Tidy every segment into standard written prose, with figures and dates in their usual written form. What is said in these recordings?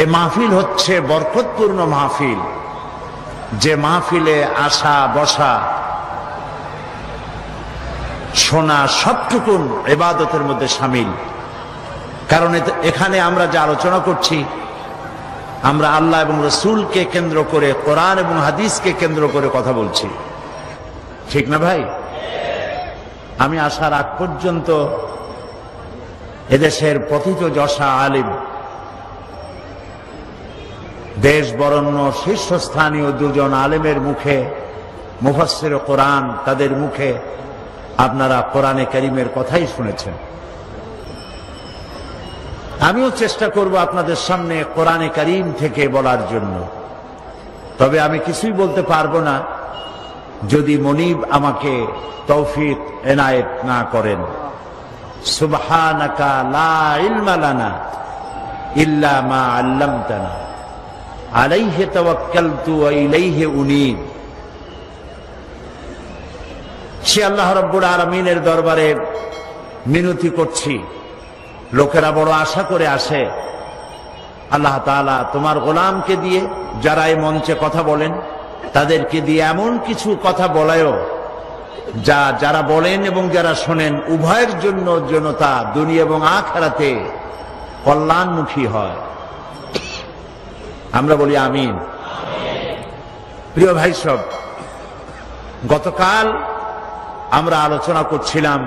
এই মাহফিল হচ্ছে বরকতপূর্ণ মাহফিল, যে মাহফিলে আসা বসা শোনা সবটুকুন ইবাদতের মধ্যে শামিল। কারণ এখানে আমরা যে আলোচনা করছি, আমরা আল্লাহ এবং রসুলকে কেন্দ্র করে, কোরআন এবং হাদিসকে কেন্দ্র করে কথা বলছি, ঠিক না ভাই? আমি আসার আগ পর্যন্ত এদেশের পথিত যশা আলিম, দেশ বরেণ্য শীর্ষস্থানীয় দুজন আলেমের মুখে, মুফাসসির কোরআন, তাদের মুখে আপনারা কোরআনে কারীমের কথাই শুনেছেন। আমিও চেষ্টা করব আপনাদের সামনে কোরআনে কারীম থেকে বলার জন্য। তবে আমি কিছুই বলতে পারবো না যদি মনিব আমাকে তৌফিক এনায়েত না করেন। সুবহানাকা লা ইলমা লানা ইল্লা মা আল্লামতানা আলাইহি তাওয়াক্কালতু ওয়া ইলাইহি উনীব। সে আল্লাহ রাব্বুল আলামিনের দরবারে মিনতি করছি। লোকেরা বড় আশা করে আসে, আল্লাহ তাআলা তোমার গোলামকে দিয়ে, যারা এই মঞ্চে কথা বলেন তাদেরকে দিয়ে এমন কিছু কথা বলায়ও যা যারা বলেন এবং যারা শোনেন উভয়ের জন্য যেন তা দুনিয়া এবং আখিরাতে কল্যাণমুখী হয়। আমরা বলি আমিন। প্রিয় ভাই সব, গতকাল আমরা আলোচনা করছিলাম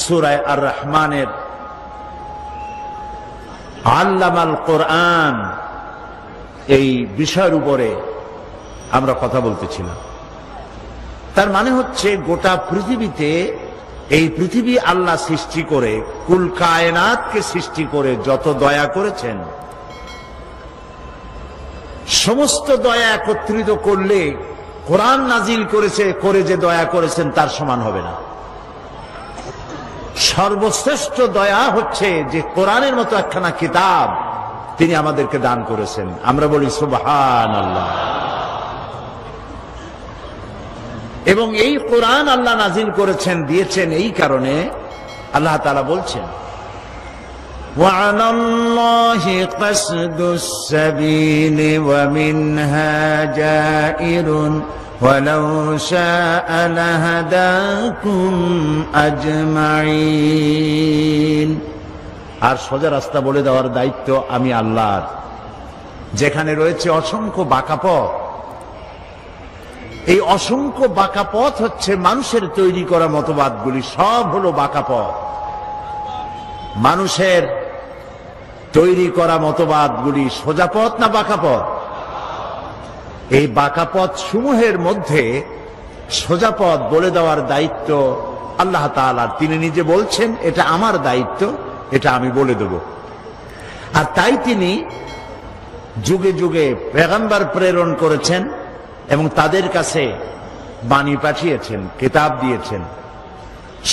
সূরা আর রহমানের আল্লামাল কোরআন এই বিষয়ের উপরে আমরা কথা বলতেছিলাম। তার মানে হচ্ছে গোটা পৃথিবীতে, এই পৃথিবী আল্লাহ সৃষ্টি করে, কুল কায়নাতকে সৃষ্টি করে যত দয়া করেছেন, সমস্ত দয়া একত্রিত করলে কোরআন নাজিল করে যে দয়া করেছেন তার সমান হবে না। সর্বশ্রেষ্ঠ দয়া হচ্ছে যে কোরআনের মতো একখানা কিতাব তিনি আমাদেরকে দান করেছেন। আমরা বলি সুবহানাল্লাহ। এবং এই কোরআন আল্লাহ নাজিল করেছেন, দিয়েছেন এই কারণে আল্লাহ তাআলা বলছেন, وعلى الله قصد السبيل ومنها جائر ولو شاء لهداكم أجمعين। আর সোজা রাস্তা বলে দেওয়ার দায়িত্ব আমি আল্লাহর। যেখানে রয়েছে অসংখ্য বাঁকা পথ, এই অসংখ্য বাঁকা পথ হচ্ছে মানুষের তৈরি করা মতবাদগুলি, সব হলো বাঁকা পথ। মানুষের তৈরি করা মতবাদগুলি সোজা পথ না বাঁকা পথ? এই বাঁকা পথ সমূহের মধ্যে সোজা পথ বলে দেওয়ার দায়িত্ব আল্লাহ তাআলার। তিনি নিজে বলছেন, এটা আমার দায়িত্ব, এটা আমি বলে দেব। আর তাই তিনি যুগে যুগে পেগম্বর প্রেরণ করেছেন এবং তাদের কাছে বাণী পাঠিয়েছেন, কিতাব দিয়েছেন।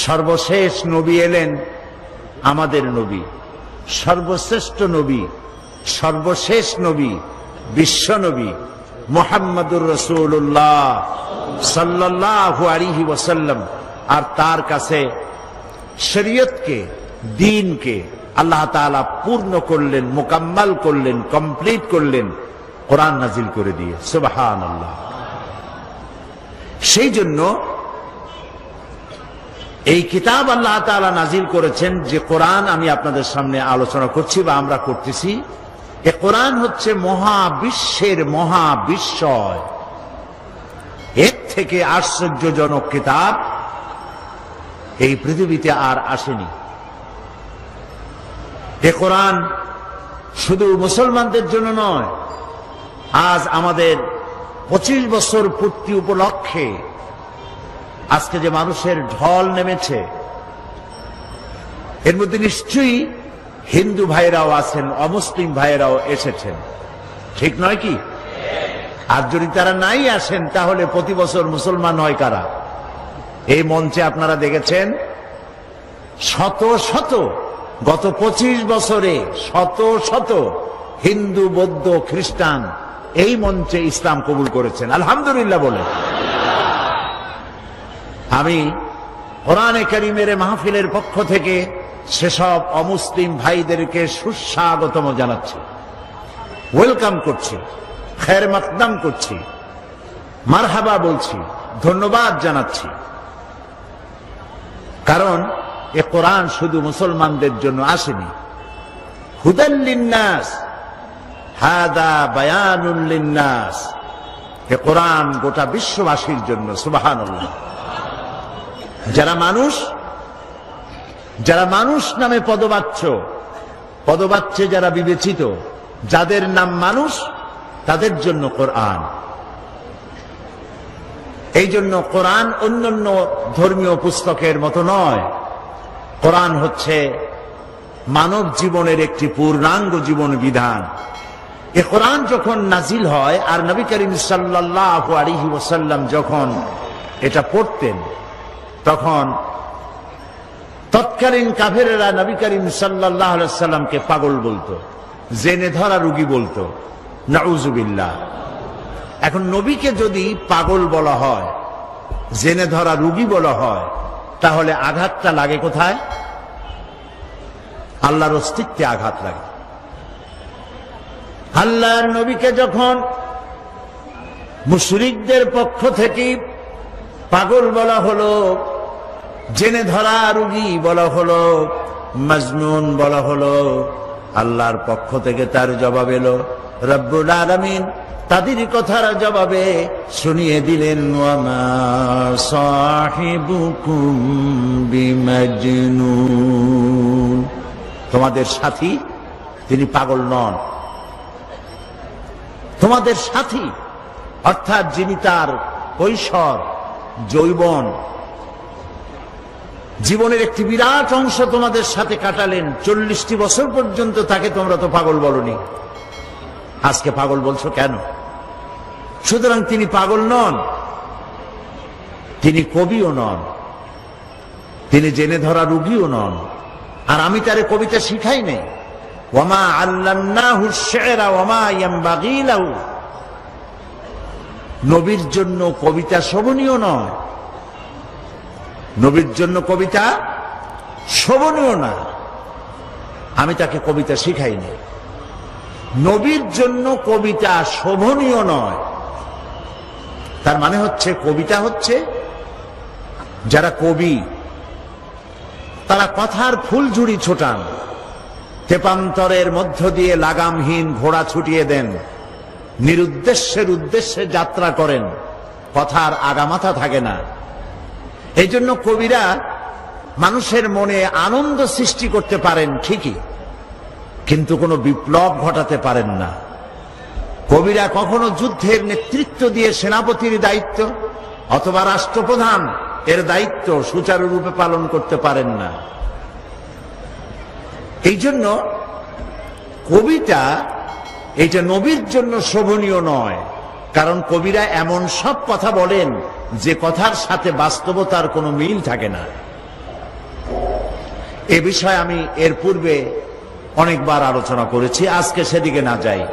সর্বশেষ নবী এলেন আমাদের নবী, সর্বশ্রেষ্ঠ নবী, সর্বশেষ নবী, বিশ্ব নবী মুহাম্মদুর রাসূলুল্লাহ সাল্লাল্লাহু আলাইহি ওয়াসাল্লাম। আর তার কাছে শরীয়তকে, দ্বীনকে আল্লাহ তাআলা পূর্ণ করলেন, মুকাম্মাল করলেন, কমপ্লিট করলেন কোরআন নাজিল করে দিয়ে। সুবহানাল্লাহ। সেই জন্য এই কিতাব আল্লাহ তাআলা নাজিল করেছেন, যে কোরআন আমি আপনাদের সামনে আলোচনা করছি বা আমরা করতেছি, এ কোরআন হচ্ছে মহাবিশ্বের মহাবিস্ময়। এর থেকে আশ্চর্যজনক কিতাব এই পৃথিবীতে আর আসেনি। এ কোরআন শুধু মুসলমানদের জন্য নয়, আজ আমাদের 25 বছর পূর্তি উপলক্ষে আজকে যে মানুষের ঢল নেমেছে, এর মধ্যে নিশ্চয়ই হিন্দু ভাইরাও আছেন, অমুসলিম ভাইরাও এসেছেন, ঠিক নয় কি? আর যদি তারা নাই আসেন তাহলে প্রতি বছর মুসলমান হয় কারা? এই মঞ্চে আপনারা দেখেছেন শত শত, গত 25 বছরে শত শত হিন্দু, বৌদ্ধ, খ্রিস্টান এই মঞ্চে ইসলাম কবুল করেছেন। আলহামদুলিল্লাহ বলে আমি কোরআনে কারীমের মাহফিলের পক্ষ থেকে সেসব অমুসলিম ভাইদেরকে সুস্বাগতম জানাচ্ছি। ওয়েলকাম করছি, খের মাকদাম করছি, মারহাবা বলছি, ধন্যবাদ জানাচ্ছি। কারণ এ কোরআন শুধু মুসলমানদের জন্য আসেনি। হুদাল লিন্নাস, হাদা বায়ানুল লিন্নাস, এ কোরআন গোটা বিশ্ববাসীর জন্য। সুবহানাল্লাহ। যারা মানুষ নামে পদবাচ্য যারা বিবেচিত, যাদের নাম মানুষ, তাদের জন্য কোরআন। এই জন্য কোরআন অন্যান্য ধর্মীয় পুস্তকের মতো নয়। কোরআন হচ্ছে মানব জীবনের একটি পূর্ণাঙ্গ জীবন বিধান। এ কোরআন যখন নাজিল হয় আর নবী করিম সাল্লাল্লাহু আলাইহি ওয়াসাল্লাম যখন এটা পড়তেন, তখন তৎকালীন কাফেরেরা নবী করিম সাল্লাল্লাহু আলাইহি ওয়াসাল্লামকে পাগল বলতো, জেনে ধরা রোগী বলতো। নাউযুবিল্লাহ। এখন নবীকে যদি পাগল বলা হয়, জেনে ধরা রোগী বলা হয়, তাহলে আঘাতটা লাগে কোথায়? আল্লাহর অস্তিত্বে আঘাত লাগে। আল্লাহর নবীকে যখন মুশরিকদের পক্ষ থেকে পাগল বলা হলো, জেনে ধরা রোগী বলা হলো, মাজনুন বলা হলো, আল্লাহর পক্ষ থেকে তার জবাব এলো। রব্বুল আলামিন তাদের কথার জবাবে শুনিয়ে দিলেন, ওয়ামা সাহিবুকুম বিমাজনুন, তোমাদের সাথী তিনি পাগল নন। তোমাদের সাথী অর্থাৎ যিনি তার কৈশোর যৌবন জীবনের একটি বিরাট অংশ তোমাদের সাথে কাটালেন, 40টি বছর পর্যন্ত, তাকে তোমরা তো পাগল বলনি। আজকে পাগল বলছো কেন? সুতরাং তিনি পাগল নন, তিনি কবিও নন, তিনি জেনে ধরা রোগীও নন। আর আমি তারে কবিতা শিখাই নাই। ওয়ামা আল্লামনাহু আশ-শি'রা ওয়ামা ইয়ানবাগী লাহু। নবীর জন্য কবিতা শোভনীয় নয়, নবীর জন্য কবিতা শোভনীয় না। আমি তাকে কবিতা শিখাইনি। নবীর জন্য কবিতা শোভনীয় নয়। তার মানে হচ্ছে কবিতা হচ্ছে যারা কবি তারা কথার ফুলঝুরি ছোটান, তেপান্তরের মধ্য দিয়ে লাগামহীন ঘোড়া ছুটিয়ে দেন, নিরুদ্দেশ্যের উদ্দেশ্যে যাত্রা করেন, কথার আগামাথা থাকে না। এই জন্য কবিরা মানুষের মনে আনন্দ সৃষ্টি করতে পারেন ঠিকই, কিন্তু কোনো বিপ্লব ঘটাতে পারেন না। কবিরা কখনো যুদ্ধের নেতৃত্ব দিয়ে সেনাপতির দায়িত্ব অথবা রাষ্ট্রপ্রধান এর দায়িত্ব সুচারুরূপে পালন করতে পারেন না। এই জন্য কবিতা এটা নবীর জন্য শোভনীয় নয়, কারণ কবিরা এমন সব কথা বলেন যে কথার সাথে বাস্তবতার কোনো মিল থাকে না। এ বিষয়ে আমি এর পূর্বে অনেকবার আলোচনা করেছি, আজকে সেদিকে না যাই।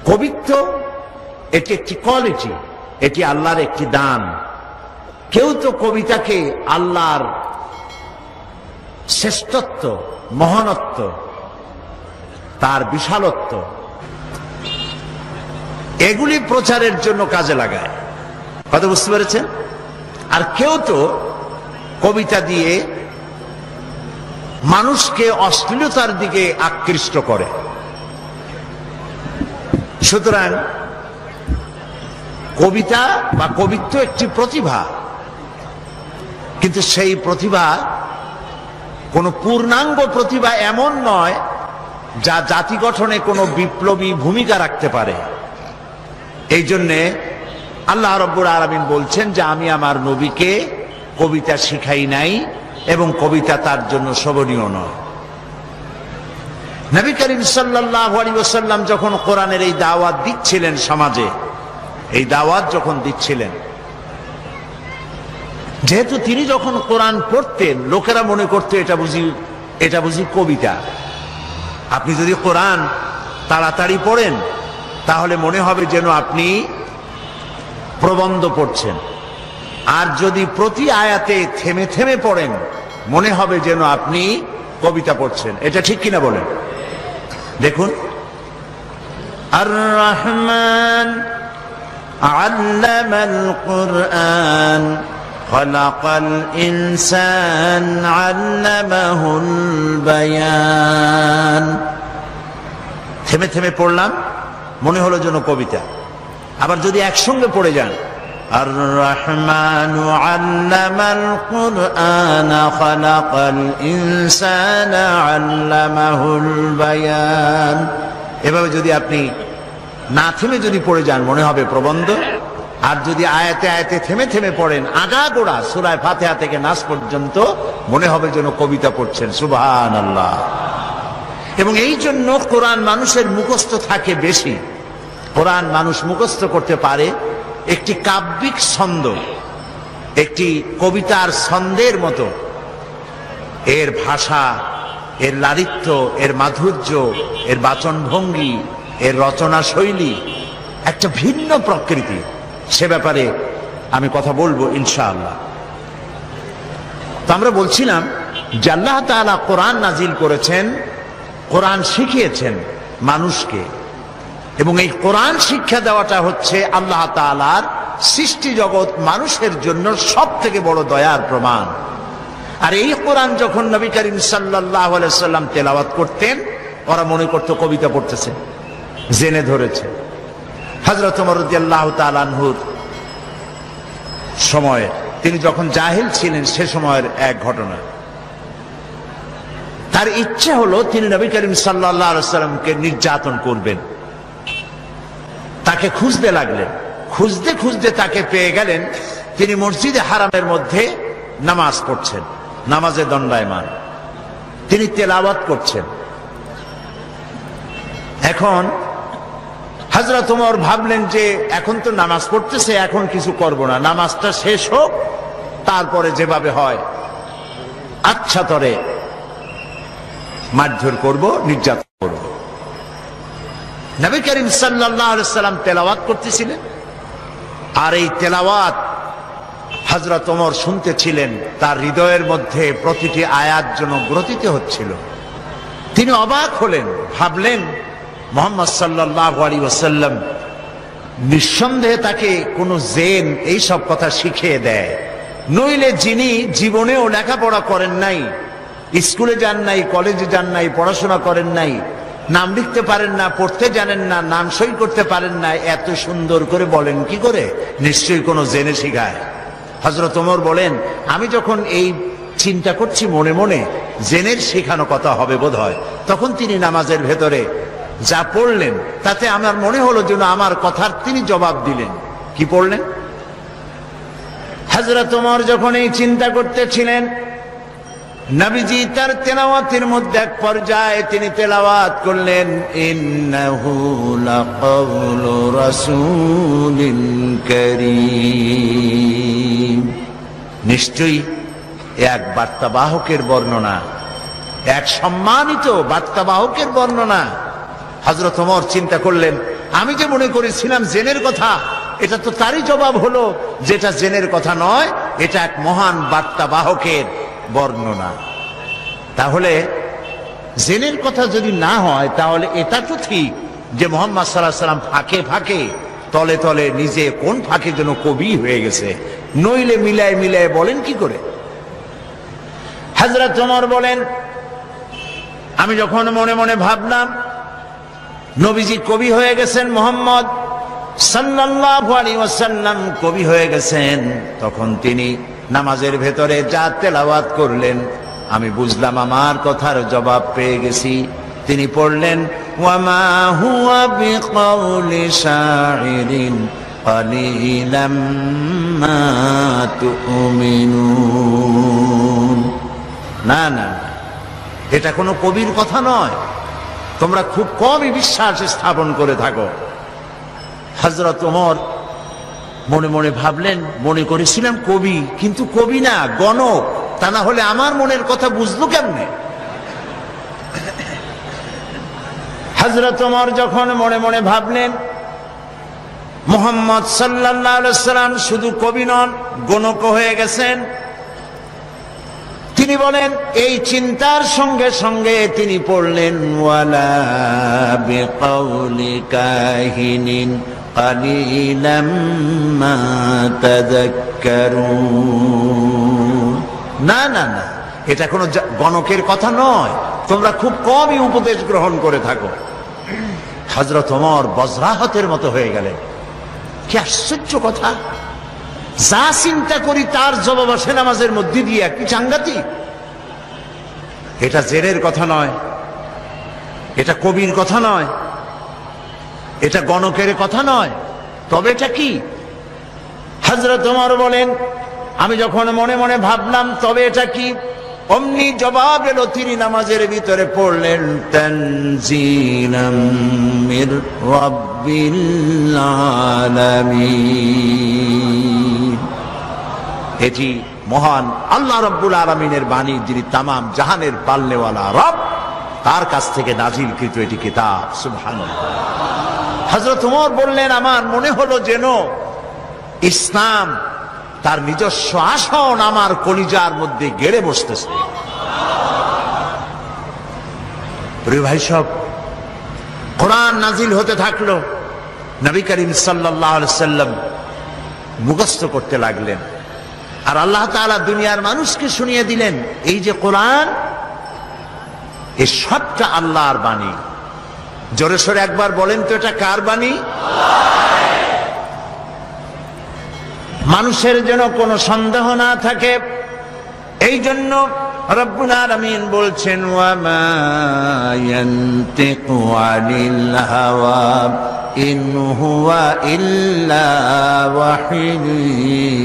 কবিত্ব এটি একটি কোয়ালিটি, এটি আল্লাহর একটি দান। কেউ তো কবিতাকে আল্লাহর শ্রেষ্ঠত্ব, মহানত্ব, তার বিশালত্ব এগুলি প্রচারের জন্য কাজে লাগায়। কথা বুঝতে পেরেছেন? আর কেউ তো কবিতা দিয়ে মানুষকে অশ্লীলতার দিকে আকৃষ্ট করে। সুতরাং কবিতা বা কবিত্ব একটি প্রতিভা, কিন্তু সেই প্রতিভা কোনো পূর্ণাঙ্গ প্রতিভা এমন নয় যা জাতি গঠনে কোনো বিপ্লবী ভূমিকা রাখতে পারে। এই জন্যে আল্লাহ রাব্বুল আলামিন বলছেন যে আমি আমার নবীকে কবিতা শিখাই নাই এবং কবিতা তার জন্য শোভনীয় নয়। নবী করিম সাল্লাল্লাহু আলাইহি ওয়াসাল্লাম যখন কোরআনের এই দাওয়াত দিচ্ছিলেন সমাজে, এই দাওয়াত যখন দিচ্ছিলেন, যেহেতু তিনি যখন কোরআন পড়তেন লোকেরা মনে করত এটা বুঝি কবিতা। আপনি যদি কোরআন তাড়াতাড়ি পড়েন তাহলে মনে হবে যেন আপনি প্রবন্ধ পড়ছেন, আর যদি প্রতি আয়াতে থেমে থেমে পড়েন মনে হবে যেন আপনি কবিতা পড়ছেন। এটা ঠিক কিনা বলেন? দেখুন, আর রহমান আল্লামাল কুরআন খলাকাল ইনসান আল্লামাহুল বায়ান। থেমে থেমে পড়লাম, মনে হলো যেন কবিতা। আবার যদি একসঙ্গে পড়ে যান, আর রহমানু আল্লামাল কুরআন খলাকাল ইনসান আল্লামাহুল বায়ান, এভাবে যদি আপনি না থেমে যদি পড়ে যান মনে হবে প্রবন্ধ। আর যদি আয়াতে আয়াতে থেমে থেমে পড়েন আগাগোড়া সূরা ফাতিহা থেকে নাস পর্যন্ত মনে হবে যেন কবিতা পড়ছেন। সুবহানাল্লাহ। এবং এই জন্য কোরআন মানুষের মুখস্থ থাকে বেশি। কোরআন মানুষ মুখস্থ করতে পারে একটি কাব্যিক ছন্দ, একটি কবিতার ছন্দের মতো। এর ভাষা, এর লালিত্য, এর মাধুর্য, এর বাচনভঙ্গি, এর রচনা শৈলী একটা ভিন্ন প্রকৃতি। সে ব্যাপারে আমি কথা বলবো ইনশাআল্লাহ। তো আমরা বলছিলাম যে আল্লাহ তাআলা কোরআন নাজিল করেছেন, কোরআন শিখিয়েছেন মানুষকে, এবং এই কোরআন শিক্ষা দেওয়াটা হচ্ছে আল্লাহ তাআলার সৃষ্টি জগৎ মানুষের জন্য সব থেকে বড় দয়ার প্রমাণ। আর এই কোরআন যখন নবী করিম সাল্লাল্লাহু আলাইহি ওয়াসাল্লাম তেলাওয়াত করতেন, ওরা মনে করত কবিতা পড়তেছে, জেনে ধরেছে। হযরত ওমর রাদিয়াল্লাহু তাআলা আনহুর সময়ে, তিনি যখন জাহিল ছিলেন সে সময়ের এক ঘটনা। তার ইচ্ছে হলো তিনি নবী করিম সাল্লাল্লাহু আলাইহি ওয়াসাল্লামকে নির্যাতন করবেন। তাকে খুঁজতে লাগলেন, খুঁজতে খুঁজতে তাকে পেয়ে গেলেন। তিনি মসজিদে হারামের মধ্যে নামাজ পড়ছেন, নামাজে দণ্ডায়মান, তিনি তেলাওয়াত করছেন। এখন হযরত ওমর ভাবলেন যে এখন তো নামাজ পড়তেছে, এখন কিছু করব না, নামাজটা শেষ হোক, তারপরে যেভাবে হয় আচ্ছা তরে মারধর করব, নির্যাতন করব। নবী করিম সাল্লাল্লাহু আলাইহি ওয়াসাল্লাম তেলাওয়াত করতেছিলেন, আর এই তেলাওয়াত হযরত ওমর শুনতেছিলেন। তার হৃদয়ের মধ্যে প্রতিটি আয়াত যেন গ্রথিত হচ্ছিল। তিনি অবাক হলেন, ভাবলেন মুহাম্মদ সাল্লাল্লাহু আলাইহি ওয়াসাল্লাম নিঃসন্দেহে তাকে কোনো জেন এই সব কথা শিখিয়ে দেয়, নইলে যিনি জীবনেও লেখাপড়া করেন নাই, স্কুলে যান নাই, কলেজে যান নাই, পড়াশোনা করেন নাই, নাম লিখতে পারেন না, পড়তে জানেন না, নাম সই করতে পারেন না, এত সুন্দর করে বলেন কি করে? নিশ্চয়ই কোনো জেনে শিখায়। হযরত ওমর বলেন, আমি যখন এই চিন্তা করছি মনে মনে, জেনের শেখানো কথা হবে বোধ হয়, তখন তিনি নামাজের ভেতরে যা পড়লেন তাতে আমার মনে হলো যেন আমার কথার তিনি জবাব দিলেন। কি পড়লেন? হযরত ওমর যখন এই চিন্তা করতেছিলেন, নবীজি তার তেলাওয়াতের মধ্যে এক পর্যায়ে তিনি তেলাওয়াত করলেন, ইন্নাহু লাকাউলু রাসূলিন কারীম। নিশ্চয়ই এক বার্তাবাহকের বর্ণনা, এক সম্মানিত বার্তাবাহকের বর্ণনা। হযরত ওমর চিন্তা করলেন, আমি যে মনে করেছিলাম জেনের কথা, এটা তো তারই জবাব হলো যেটা জেনের কথা নয়, এটা এক মহান বার্তাবাহকের বর্ণনা। তাহলে জেনের কথা যদি না হয়, তাহলে এটা তো ঠিক যে মুহাম্মদ সাল্লাল্লাহু আলাইহি ওয়াসাল্লাম ফাঁকে ফাঁকে তলে তলে নিজে কোন ফাঁকে যেন কবি হয়ে গেছে, নইলে মিলায় মিলায় বলেন কি করে? হযরত ওমর বলেন, আমি যখন মনে মনে ভাবলাম নবীজি কবি হয়ে গেছেন, মুহাম্মদ সাল্লাল্লাহু আলাইহি ওয়াসাল্লাম কবি হয়ে গেছেন, তখন তিনি নামাজের ভেতরে যা তেলাওয়াত করলেন আমি বুঝলাম আমার কথার জবাব পেয়ে গেছি। তিনি পড়লেন, ওয়ামা হুয়া বিকাউলি শাইরিন কালিলাম মা তুমিনুন। না না, এটা কোনো কবির কথা নয়, তোমরা খুব কমই বিশ্বাস স্থাপন করে থাকো। হযরত ওমর মনে মনে ভাবলেন, মনে করেছিলাম কবি, কিন্তু কবি না, গণক, তা না হলে আমার মনের কথা বুঝলো কেমনে? হযরত ওমর যখন মনে মনে ভাবলেন মুহাম্মদ সাল্লাল্লাহু আলাইহি ওয়াসাল্লাম শুধু কবি নন, গণক হয়ে গেছেন, তিনি বলেন এই চিন্তার সঙ্গে সঙ্গে তিনি পড়লেন ওয়ালা বিকাউলি কাহিনিন কালিলাম মা তাযাক্কারুন। না না না, এটা কোনো গণকের কথা নয়, তোমরা খুব কমই উপদেশ গ্রহণ করে থাকো। হযরত ওমর বজ্রাহতের মতো হয়ে গেলেন। কি আশ্চর্য কথা! যা চিন্তা করি তার জবাব আসে নামাজের মধ্যে দিয়ে, কি সাংঘাতিক! এটা জেরের কথা নয়, এটা কবির কথা নয়, এটা গণকের কথা নয়, তবে এটা কি? হযরত ওমর বলেন আমি যখন মনে মনে ভাবলাম তবে এটা কি, অমনি জবাব এলো, তিনি নামাজের ভিতরে পড়লেন তানজিলাম মির রাব্বিল আলামিন। এটি মহান আল্লাহ রাব্বুল আলামিনের বাণী, যিনি তামাম জাহানের পালনেওয়ালা রব, তার কাছ থেকে নাজিলকৃত এটি কিতাব। সুবহানাল্লাহ। হযরত ওমর বললেন আমার মনে হলো যেন ইসলাম তার নিজস্ব আসন আমার কলিজার মধ্যে গেড়ে বসতেছে। প্রিয় ভাই সব, কোরআন নাজিল হতে থাকলো, নবী করিম সাল্লাল্লাহু আলাইহি সাল্লাম মুখস্থ করতে লাগলেন, আর আল্লাহ তাআলা দুনিয়ার মানুষকে শুনিয়ে দিলেন এই যে কোরআন, এই সবটা আল্লাহর বাণী। জোরে সোরে একবার বলেন তো এটা কার বাণী? মানুষের যেন কোনো সন্দেহ না থাকে, এই জন্য রব্বুল আলামিন বলছেন ওয়া মা ইয়ানতিকু আনিল হাওয়া ইন হুয়া ইল্লা ওয়াহিয়ুন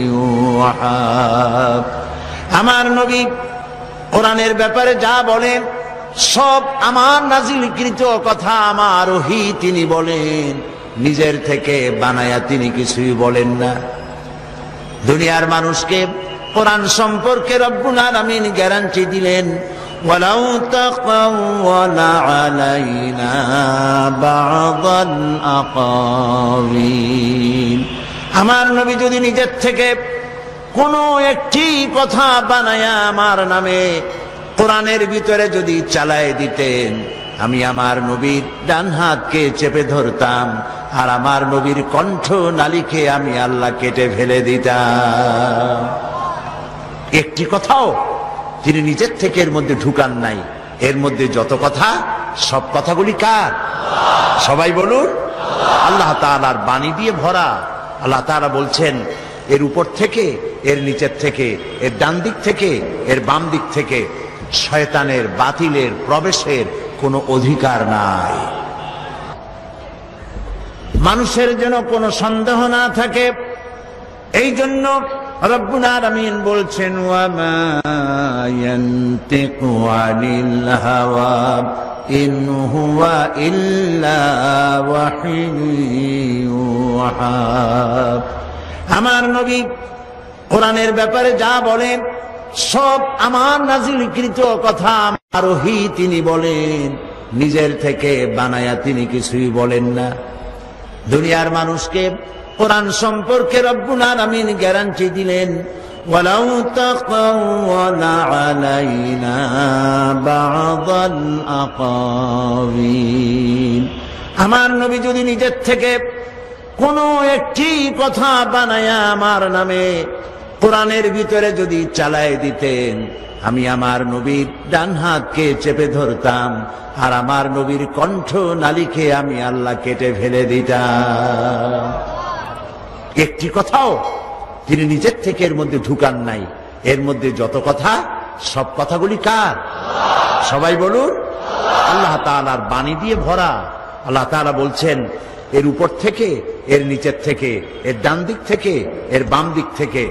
ইউহা। আমার নবী কোরআনের ব্যাপারে যা বলেন সব আমার নাজিলকৃত কথা, আমার ওহী তিনি বলেন, নিজের থেকে বানায়া তিনি কিছুই বলেন না। দুনিয়ার মানুষকে কোরআন সম্পর্কে রব্বুল আলামিন গ্যারান্টি দিলেন ওয়ালাউ তাকাওয়ালা আলাইনা বা'দাল আকাওয়িল। আমার নবী যদি নিজের থেকে কোনো একটি কথা বানায়া আমার নামে কোরআনের ভিতরে যদি চালায় দিতেন, আমি আমার নবীর ডান হাতকে চেপে ধরতাম, আর আমার নবীর কণ্ঠ নালীকে আমি আল্লাহ কেটে ফেলে দিতাম। একটি কথাও তিনি নিজের থেকে এর মধ্যে ঢুকান নাই। এর মধ্যে যত কথা, সব কথাগুলি কার? সবাই বলুন আল্লাহ তাআলার বাণী দিয়ে ভরা। আল্লাহ তাআলা বলছেন এর উপর থেকে, এর নিচের থেকে, এর ডান দিক থেকে, এর বাম দিক থেকে শয়তানের বাতিলের প্রবেশের কোনো অধিকার নাই। মানুষের যেন কোনো সন্দেহ না থাকে, এই জন্য রব্বুল আলামিন বলছেন ওয়া মা ইয়ানতিকু আনিল হাওয়া ইন হুয়া ইল্লা ওয়াহিয়ুন ইউহা। আমার নবী কোরআনের ব্যাপারে যা বলেন সব আমার নাজিলকৃত কথা, আমার ওহী তিনি বলেন, নিজের থেকে বানায়া তিনি কিছুই বলেন না। দুনিয়ার মানুষকে কোরআন সম্পর্কে রব্বুল আলামিন গ্যারান্টি দিলেন ওয়ালাউ তাকাওয়ালা আলাইনা বা'দাল আকাওয়িল। আমার নবী যদি নিজের থেকে কোনো একটি কথা বানায়া আমার নামে কোরআনের ভিতরে যদি চালায় দিতেন, আমি আমার নবীর ডান হাতকে চেপে ধরতাম, আর আমার নবীর কণ্ঠ নালীকে আমি আল্লাহ কেটে ফেলে দিতাম। একটি কথাও তিনি নিজের থেকে এর মধ্যে ঢুকান নাই। এর মধ্যে যত কথা, সব কথাগুলি কার? সবাই বলুন আল্লাহ তাআলার বাণী দিয়ে ভরা। আল্লাহ তাআলা বলছেন এর উপর থেকে, এর নিচের থেকে, এর ডান দিক থেকে, এর বাম দিক থেকে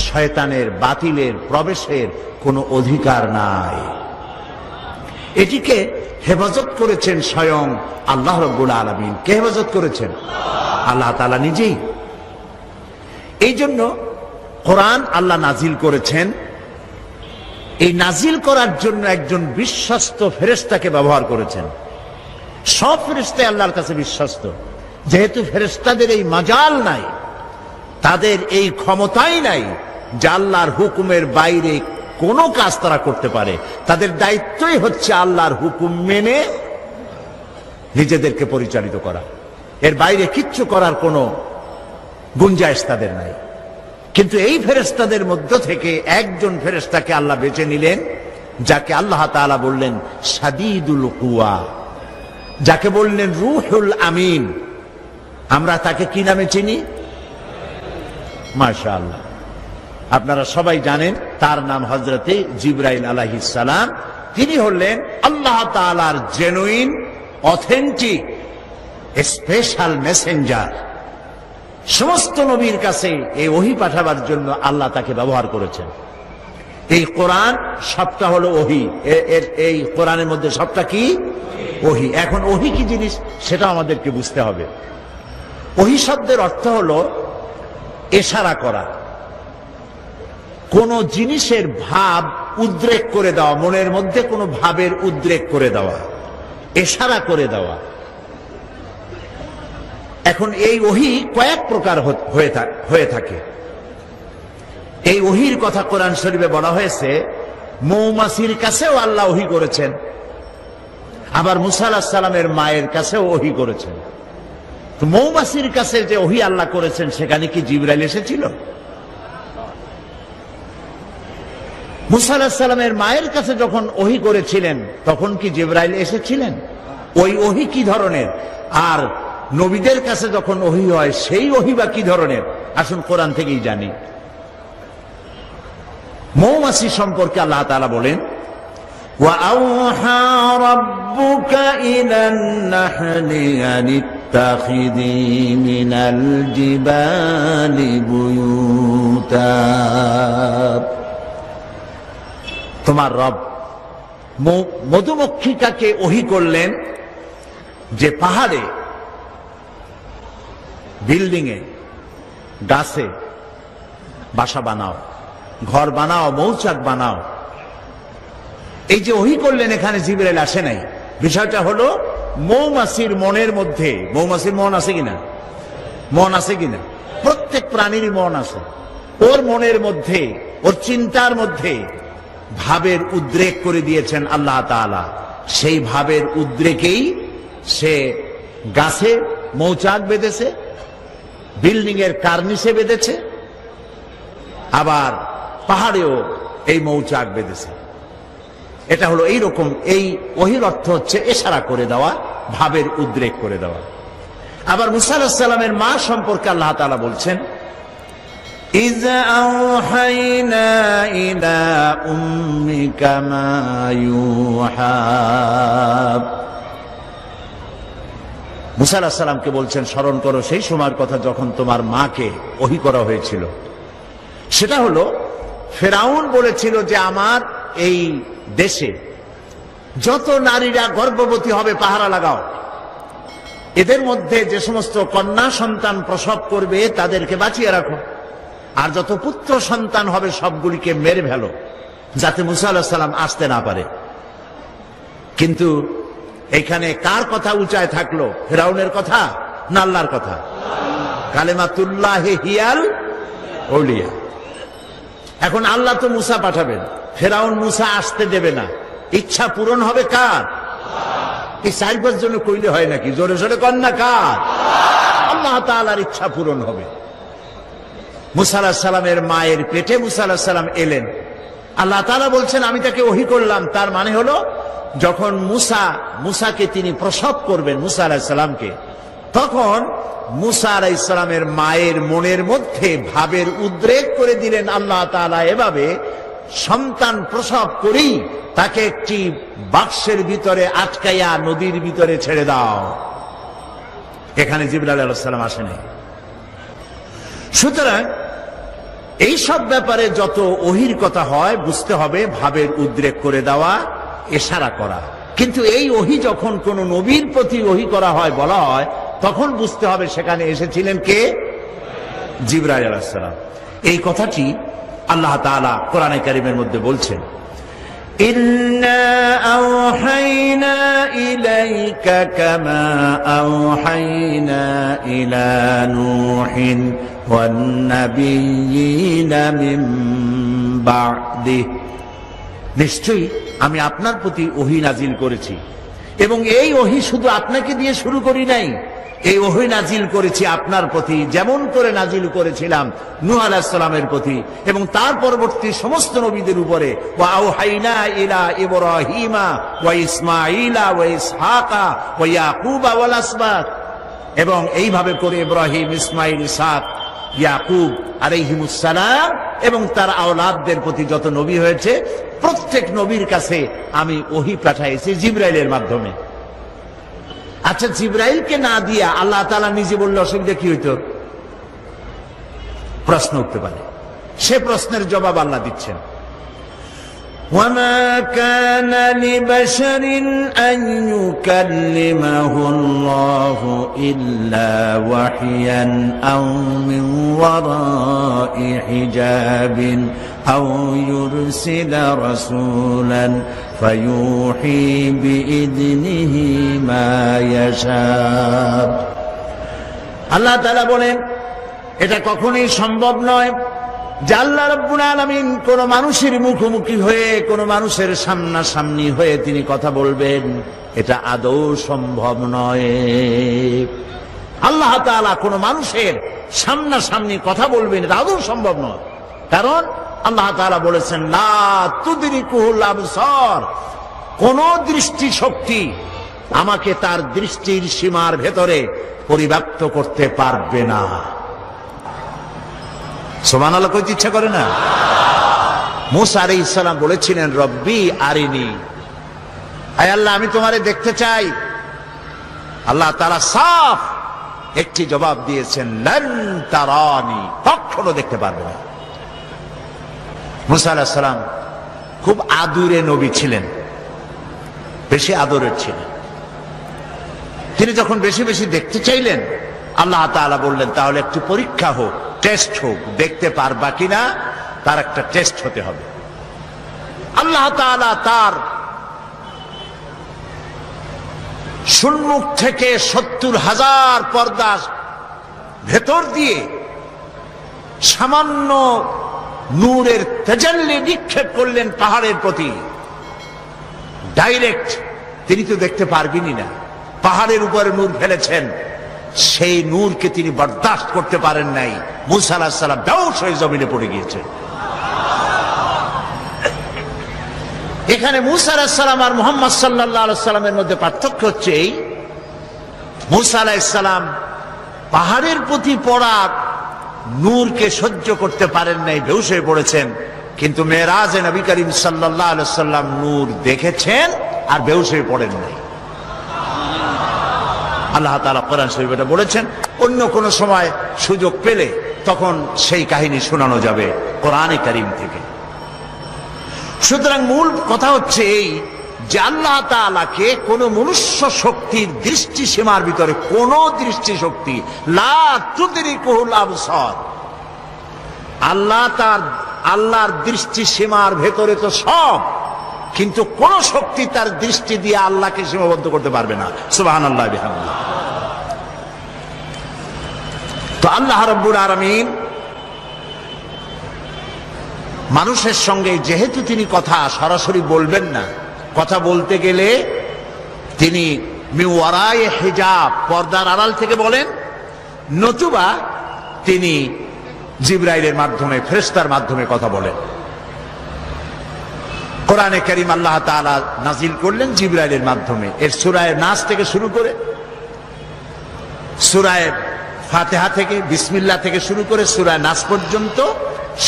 শয়তানের বাতিলের প্রবেশের কোনো অধিকার নাই। এটিকে হেফাজত করেছেন স্বয়ং আল্লাহ রাব্বুল আলামিন। কে হেফাজত করেছেন? আল্লাহ তাআলা নিজেই। এই জন্য কোরআন আল্লাহ নাজিল করেছেন, এই নাজিল করার জন্য একজন বিশ্বস্ত ফেরেশতাকে ব্যবহার করেছেন। সব ফেরেশতা আল্লাহর কাছে বিশ্বস্ত, যেহেতু ফেরেশতাদের এই মাজাল নাই, তাদের এই ক্ষমতাই নাই যে আল্লাহর হুকুমের বাইরে কোনো কাজ তারা করতে পারে। তাদের দায়িত্বই হচ্ছে আল্লাহর হুকুম মেনে নিজেদেরকে পরিচালিত করা, এর বাইরে কিচ্ছু করার কোনো গুঞ্জাইশ তাদের নাই। কিন্তু এই ফেরেশতাদের মধ্য থেকে একজন ফেরেশতাকে আল্লাহ বেছে নিলেন, যাকে আল্লাহ তাআলা বললেন শাদীদুল কুওয়া, যাকে বললেন রূহুল আমিন। আমরা তাকে কি নামে চিনি? মাশাআল্লাহ, আপনারা সবাই জানেন তার নাম হযরতে জিবরাইল আলাইহিস সালাম। তিনি হলেন আল্লাহ তাআলার জেনুইন, অথেন্টিক, স্পেশাল মেসেঞ্জার। সমস্ত নবীর কাছে এই ওহী পাঠাবার জন্য আল্লাহ তাকে ব্যবহার করেছেন। এই কোরআন সবটা হলো ওহী, এই কোরআনের মধ্যে সবটা কি? ওহী। এখন ওহী কি জিনিস সেটা আমাদেরকে বুঝতে হবে। ওহী শব্দের অর্থ হলো ইশারা করা, কোন জিনিসের ভাব উদ্রেক করে দেওয়া, মনের মধ্যে কোনো ভাবের উদ্রেক করে দেওয়া, ইশারা করে দেওয়া। এখন এই ওহী কয়েক প্রকার হয়ে থাকে। এই ওহীর কথা কোরআন শরীফে বলা হয়েছে মৌমাছির কাছেও আল্লাহ ওহী করেছেন, আবার মুসা আলাইহিস সালামের মায়ের কাছেও ওহী করেছেন। তো মৌমাছির কাছে যে ওহী আল্লাহ করেছেন সেখানে কি জিবরাইল এসেছিল? মুসা আলাইহিস সালামের মায়ের কাছে যখন ওহী করেছিলেন তখন কি জিবরাইল এসেছিলেন? ওই ওহী কি ধরনের? আর নবীদের কাছে যখন ওহী হয় সেই ওহী বা কি ধরনের? আসুন কোরআন থেকেই জানি। মৌমাছি সম্পর্কে আল্লাহ তাআলা বলেন ওয়াআউহা রাব্বুকা ইলান নাহলি আনিত্তাখিযী মিনাল জিবালি বুয়ুতা। তোমার রব মধুমক্ষিকাকে ওহী করলেন যে পাহাড়ে, বিল্ডিং এ, গাছে বাসা বানাও, ঘর বানাও, মৌচাক বানাও। এই যে ওহী করলেন, এখানে জিবরাইল আসে নাই। বিষয়টা হলো মৌমাছির মনের মধ্যে, মৌমাছির মন আছে কিনা? মন আছে কিনা? প্রত্যেক প্রাণীরই মন আছে। ওর মনের মধ্যে, ওর চিন্তার মধ্যে ভাবের উদ্রেক করে দিয়েছেন আল্লাহ তাআলা। সেই ভাবের উদ্রেকেই সে গাছে মৌচাক বেঁধেছে, বিল্ডিং এর কার্নিসে বেঁধেছে, আবার পাহাড়েও এই মৌচাক বেঁধেছে। এটা হলো এইরকম। এই ওহীর অর্থ হচ্ছে ইশারা করে দেওয়া, ভাবের উদ্রেক করে দেওয়া। আবার মুসা আলাইহিস সালামের মা সম্পর্কে আল্লাহ তাআলা বলছেন ইয আওহাইনা ইলা উম্মিকা মা ইউহা। মুসা আলাইহিস সালামকে বলছেন স্মরণ করো সেই সময়ের কথা যখন তোমার মাকে ওহী করা হয়েছিল। সেটা হলো ফেরাউন বলেছিল যে আমার এই দেশে যত নারীরা গর্ভবতী হবে পাহারা লাগাও, এদের মধ্যে যে সমস্ত কন্যা সন্তান প্রসব করবে তাদেরকে বাঁচিয়ে রাখো, আর যত পুত্র সন্তান হবে সবগুলিকে মেরে ফেলো, যাতে মুসা আলাইহিস সালাম আসতে না পারে। কিন্তু এখানে কার কথা উঁচায় থাকলো? ফেরাউনের কথা না আল্লাহর কথা? কালেমাতুল্লাহি হিয়াল আউলিয়া। এখন আল্লাহ তো মুসা পাঠাবেন, ফেরাউন মুসা আসতে দেবে না। ইচ্ছা পূরণ হবে কার? এই 4-5 জন কইলে হয় নাকি? জোরে জোরে কন না, কার? আল্লাহ তাআলার ইচ্ছা পূরণ হবে। মুসা আলাইহিস সালামের মায়ের পেটে মুসা আলাইহিস সালাম এলেন। আল্লাহ তাআলা বলছেন আমি তাকে ওহী করলাম। তার মানে হলো যখন মুসাকে তিনি প্রসব করবেন, মুসা আলাইহিস সালামকে, তখন মুসা আলাইহিস সালামের মায়ের মনের মধ্যে ভাবের উদ্রেক করে দিলেন আল্লাহ তাআলা এভাবে, সন্তান প্রসব করেই তাকে একটি বাক্সের ভিতরে আটকাইয়া নদীর ভিতরে ছেড়ে দাও। এখানে জিবরাইল আলাইহিস সালাম আসেনি। সুতরাং এই সব ব্যাপারে যত ওহীর কথা হয় বুঝতে হবে ভাবের উদ্রেক করে দেওয়া, ইশারা করা। কিন্তু এই ওহী যখন কোন নবীর প্রতি ওহী করা হয়, বলা হয়, তখন বুঝতে হবে সেখানে এসেছিলেন কে? জিবরাইল আলাইহিস সালাম। এই কথাটি আল্লাহ তাআলা কোরআনে কারীমের মধ্যে বলছেন ইন্না আওহাইনা ইলাইকা কামা আওহাইনা ইলা নূহিন ওয়ান নাবিয়্যিনা মিন বা'দিহি নিশ্চয়ই আমি আপনার প্রতি ওহী নাজিল করেছি, এবং এই ওহী শুধু আপনাকে দিয়ে শুরু করি নাই, এই ওহী নাজিল করেছি আপনার প্রতি যেমন করে নাজিল করেছিলাম নূহ আলাইহিস সালামের প্রতি এবং তার পরবর্তী সমস্ত নবীদের উপরে। ওয়া আওহাইনা ইলা ইব্রাহিমা ওয়া ইসমাঈলা ওয়া ইসহাকা ওয়া ইয়াকুবা ওয়াল আসবাত, এবং এইভাবে করে ইব্রাহিম, ইসমাঈল, ইসহাক, ইয়াকুব আলাইহিমুস সালাম এবং তার আওলাদদের প্রতি যত নবী হয়েছে প্রত্যেক নবীর কাছে আমি ওহী পাঠাইছি জিবরাইলের মাধ্যমে। আচ্ছা, জিবরাইলকে না দিয়া আল্লাহ তাআলা নিজে বললে অসুবিধা কি হইতো? প্রশ্ন উঠতে পারে, সে প্রশ্নের জবাব আল্লাহ দিচ্ছেন। وَمَا كَانَ لِبَشَرٍ أَن يُكَلِّمَهُ اللَّهُ إِلَّا وَحْيًا أَوْ مِنْ وَرَاءِ حِجَابٍ أَوْ يُرْسِلَ رَسُولًا فَيُوحِي بِإِذْنِهِ مَا يَشَاءُ। আল্লাহ তাআলা বলেন, এটা কখনোই সম্ভব নয় যে আল্লাহ রাব্বুল আলামিন কোন মানুষের মুখোমুখি হয়ে, কোন মানুষের সামনাসামনি হয়ে তিনি কথা বলবেন, এটা আদৌ সম্ভব নয়। আল্লাহ তাআলা কোন মানুষের সামনাসামনি কথা বলবেন, এটা আদৌ সম্ভব নয়। কারণ আল্লাহ তাআলা বলেছেন, লা তুদরিকুহুল আবসার, কোন দৃষ্টি শক্তি আমাকে তার দৃষ্টির সীমার ভেতরে পরিব্যাপ্ত করতে পারবে না। সুবহানাল্লাহ কইতে ইচ্ছা করে না? মূসা আলাইহিস সালাম বলেছিলেন, রব্বি আরিনি, আয় আল্লাহ আমি তোমারে দেখতে চাই। আল্লাহ তাআলা সাফ একটি জবাব দিয়েছেন, লান তারানি, কখনো দেখতে পারবে না। মূসা আলাইহিস সালাম খুব আদুরে নবী ছিলেন, বেশি আদরের ছিলেন। তিনি যখন বেশি বেশি দেখতে চাইলেন, আল্লাহ তাআলা বললেন, তাহলে একটু পরীক্ষা হোক, টেস্ট হোক, দেখতে পারবা কিনা তার একটা টেস্ট হতে হবে। আল্লাহ তাআলা তার সম্মুখ থেকে ৭০,০০০ পর্দা ভেতর দিয়ে সামান্য নূরের তাজাল্লি নিক্ষেপ করলেন পাহাড়ের প্রতি, ডাইরেক্ট। তিনি তো দেখতে পারবেনই না, পাহাড়ের উপরে নূর ফেলেছেন, সেই নূরকে তিনি বরদাস্ত করতে পারেন নাই। মূসা আলাইহিস সালাম বেহুশ হয়ে জমিনে পড়ে গিয়েছে। এখানে মূসা আলাইহিস সালাম আর মুহাম্মদ সাল্লাল্লাহু আলাইহি সাল্লামের মধ্যে পার্থক্য হচ্ছে এই, মূসা আলাইহিস সালাম পাহাড়ের প্রতি পড়া নূরকে সহ্য করতে পারেন নাই, বেহুশ হয়ে পড়েছেন। কিন্তু মেরাজে নবী করিম সাল্লাল্লাহু আলাইহি সাল্লাম নূর দেখেছেন আর বেহুশ হয়ে পড়েন নাই। আল্লাহ তাআলা কোরআন শরীফে এটা বলেছেন। অন্য কোন সময় সুযোগ পেলে তখন সেই কাহিনী শোনানো যাবে কোরআনে কারীম থেকে। সুতরাং মূল কথা হচ্ছে এই যে আল্লাহ তাআলাকে কোন মনুষ্য শক্তির দৃষ্টি সীমার ভিতরে, কোন দৃষ্টি শক্তি, লা তুদরিকুহুল আবসার, আল্লাহর দৃষ্টি সীমার ভেতরে তো সব, কিন্তু কোন শক্তি তার দৃষ্টি দিয়ে আল্লাহকে সীমাবদ্ধ করতে পারবে না। সুবহানাল্লাহ বিহামদিহি। তো আল্লাহ রাব্বুল আলামিন মানুষের সঙ্গে যেহেতু তিনি কথা সরাসরি বলবেন না, কথা বলতে গেলে তিনি মিন ওয়ারায়ে হিজাব, পর্দার আড়াল থেকে বলেন, নতুবা তিনি জিবরাইলের মাধ্যমে, ফেরেশতার মাধ্যমে কথা বলেন। কোরআনে কারীম আল্লাহ তাআলা নাজিল করলেন জিবরাইলের মাধ্যমে। এর সূরা নাস থেকে শুরু করে, সূরা ফাতিহা থেকে, বিসমিল্লাহ থেকে শুরু করে সূরা নাস পর্যন্ত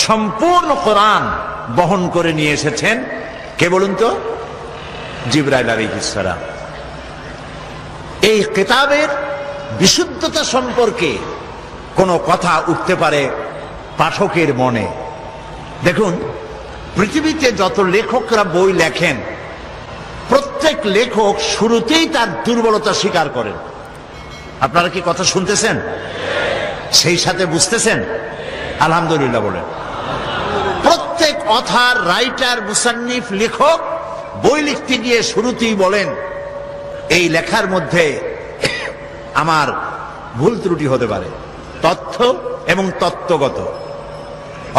সম্পূর্ণ কোরআন বহন করে নিয়ে এসেছেন কে বলুন তো? জিবরাইল আলাইহিস সালাম। এই কিতাবের বিশুদ্ধতা সম্পর্কে কোনো কথা উঠতে পারে পাঠকের মনে। দেখুন, পৃথিবীতে যত লেখকরা বই লেখেন, প্রত্যেক লেখক শুরুতেই তার দুর্বলতা স্বীকার করেন। আপনারা কি কথা শুনতেছেন? সেই সাথে বুঝতেছেন? আলহামদুলিল্লাহ বলেন। প্রত্যেক অথার, রাইটার, মুসান্নিফ, লেখক বই লিখতে গিয়ে শুরুতেই বলেন, এই লেখার মধ্যে আমার ভুল ত্রুটি হতে পারে, তথ্য এবং তত্ত্বগত,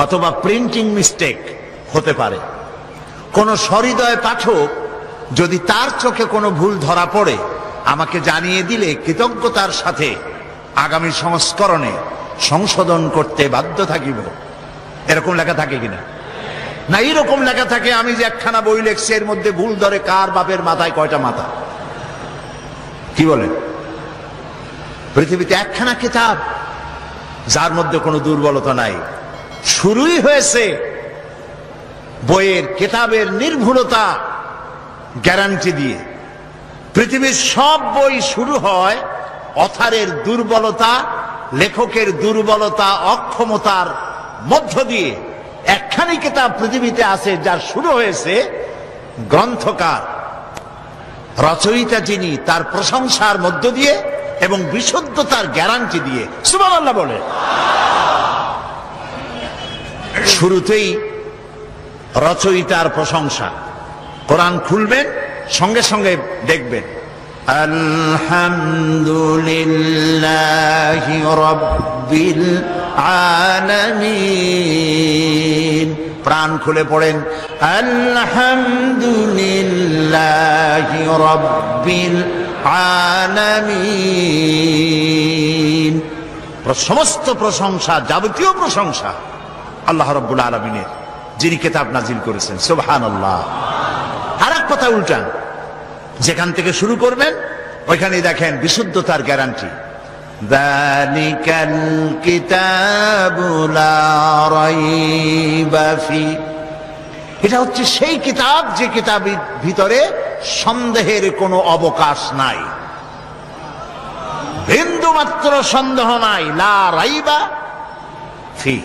অথবা প্রিন্টিং মিস্টেক হতে পারে, কোন সহৃদয় পাঠক যদি তার চোখে কোনো ভুল ধরা পড়ে আমাকে জানিয়ে দিলে কৃতজ্ঞতার সাথে আগামী সংস্করণে সংশোধন করতে বাধ্য থাকিব। এরকম লেখা থাকে কিনা? না, এরকম লেখা থাকে আমি যে একখানা বই লেখছি এর মধ্যে ভুল ধরে কার বাপের মাথায় কয়টা মাথা। কি বলেন? পৃথিবীতে একখানা কিতাব যার মধ্যে কোনো দুর্বলতা নাই। শুরুই হয়েছে বইয়ের কিতাবের নির্ভুলতা গ্যারান্টি দিয়ে। পৃথিবীর সব বই শুরু হয় অথারের দুর্বলতা, লেখকের দুর্বলতা, অক্ষমতার মধ্য দিয়ে। একখানি কিতাব পৃথিবীতে আছে যার শুরু হয়েছে গ্রন্থকার, রচয়িতা যিনি, তার প্রশংসার মধ্য দিয়ে এবং বিশুদ্ধতার গ্যারান্টি দিয়ে। সুবহানাল্লাহ বলে। শুরুতেই রচয়িতার প্রশংসা। কোরআন খুলবেন, সঙ্গে সঙ্গে দেখবেন আলহামদুলিল্লাহি রাব্বিল আলামিন। প্রাণ খুলে পড়েন আলহামদুলিল্লাহি রাব্বিল আলামিন। সমস্ত প্রশংসা, যাবতীয় প্রশংসা আল্লাহ রাব্বুল আলামিনের, যিনি কিতাব নাজিল করেছেন। সুবহানাল্লাহ। আর এক কথা উল্টান, যেখান থেকে শুরু করবেন ওইখানে দেখেন বিশুদ্ধতার গ্যারান্টি। যালিকাল কিতাবু লা রাইবা ফি। এটা হচ্ছে সেই কিতাব যে কিতাবের ভিতরে সন্দেহের কোনো অবকাশ নাই, বিন্দু মাত্র সন্দেহ নাই। লা রাইবা ফি,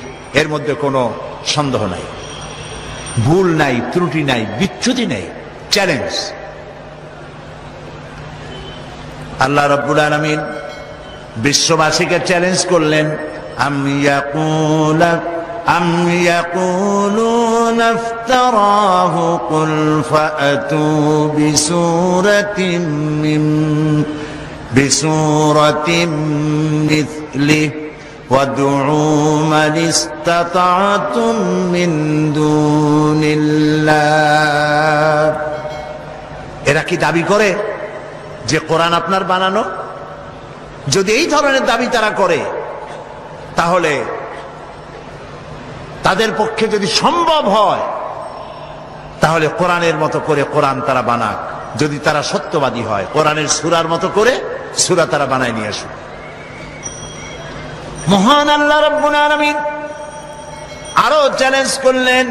এর মধ্যে কোনো সন্দেহ নাই, ভুল নাই, ত্রুটি নাই, বিচ্যুতি নাই। চ্যালেঞ্জ। আল্লাহ রাব্বুল আলামিন বিশ্ববাসীকে চ্যালেঞ্জ করলেন, আম ইয়াকুলুনা ইফতারাহু কুল ফাআতু বিসূরাতিন মিথলিহি ওয়াদউ মান ইসতাতা'তুম মিন দুনিল্লাহ। এরা কি দাবি করে যে কোরআন আপনার বানানো? যদি এই ধরনের দাবি তারা করে, তাহলে তাদের পক্ষে যদি সম্ভব হয় তাহলে কোরআনের মতো করে কোরআন তারা বানাক। যদি তারা সত্যবাদী হয়, কোরআনের সূরার মতো করে সূরা তারা বানায় নিয়ে আসুক। মহান আল্লাহ রাব্বুল আলামিন আরো চ্যালেঞ্জ করলেন,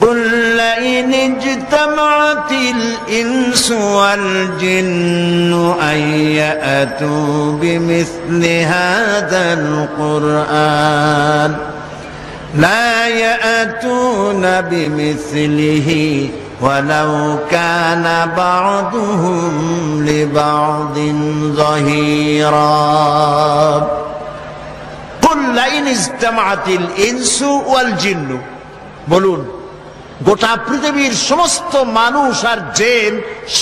قل لئن اجتمعت الإنس والجن أن يأتوا بمثل هذا القرآن لا يأتون بمثله ولو كان بعضهم لبعض ظهيرا قل لئن اجتمعت الإنس والجن। বলুন, গোটা পৃথিবীর সমস্ত মানুষ আর জিন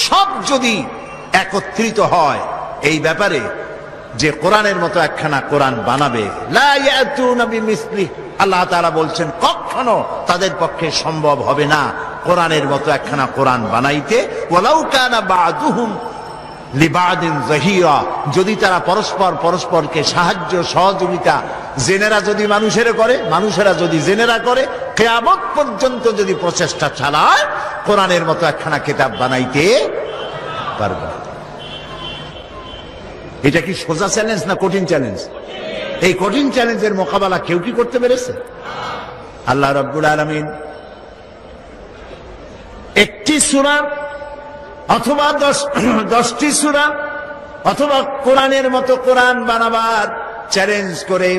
সব যদি একত্রিত হয় এই ব্যাপারে যে কোরআনের মতো একখানা কোরআন বানাবে, লা ইয়াতুনা বিমিসলিহি, আল্লাহ তাআলা বলছেন কখনো তাদের পক্ষে সম্ভব হবে না কোরআনের মতো একখানা কোরআন বানাইতে। ওয়ালাউ কানা বা'দুহুম লিবা'দিন যাহিরা, যদি তারা পরস্পরকে সাহায্য সহযোগিতা, জেনেরা যদি মানুষেরা করে, মানুষেরা যদি জেনেরা করে, কিয়ামত পর্যন্ত যদি প্রচেষ্টা চালায়, কোরআনের মতো একখানা কিতাব বানাইতে পারবে। এটা কি সোজা চ্যালেঞ্জ না কঠিন চ্যালেঞ্জ? এই কঠিন চ্যালেঞ্জের মোকাবেলা কেউ কি করতে পেরেছে? আল্লাহ রাব্বুল আলামিন একটি সূরা অথবা 10টি সূরা অথবা কোরআনের মতো কোরআন বানাবার চ্যালেঞ্জ করে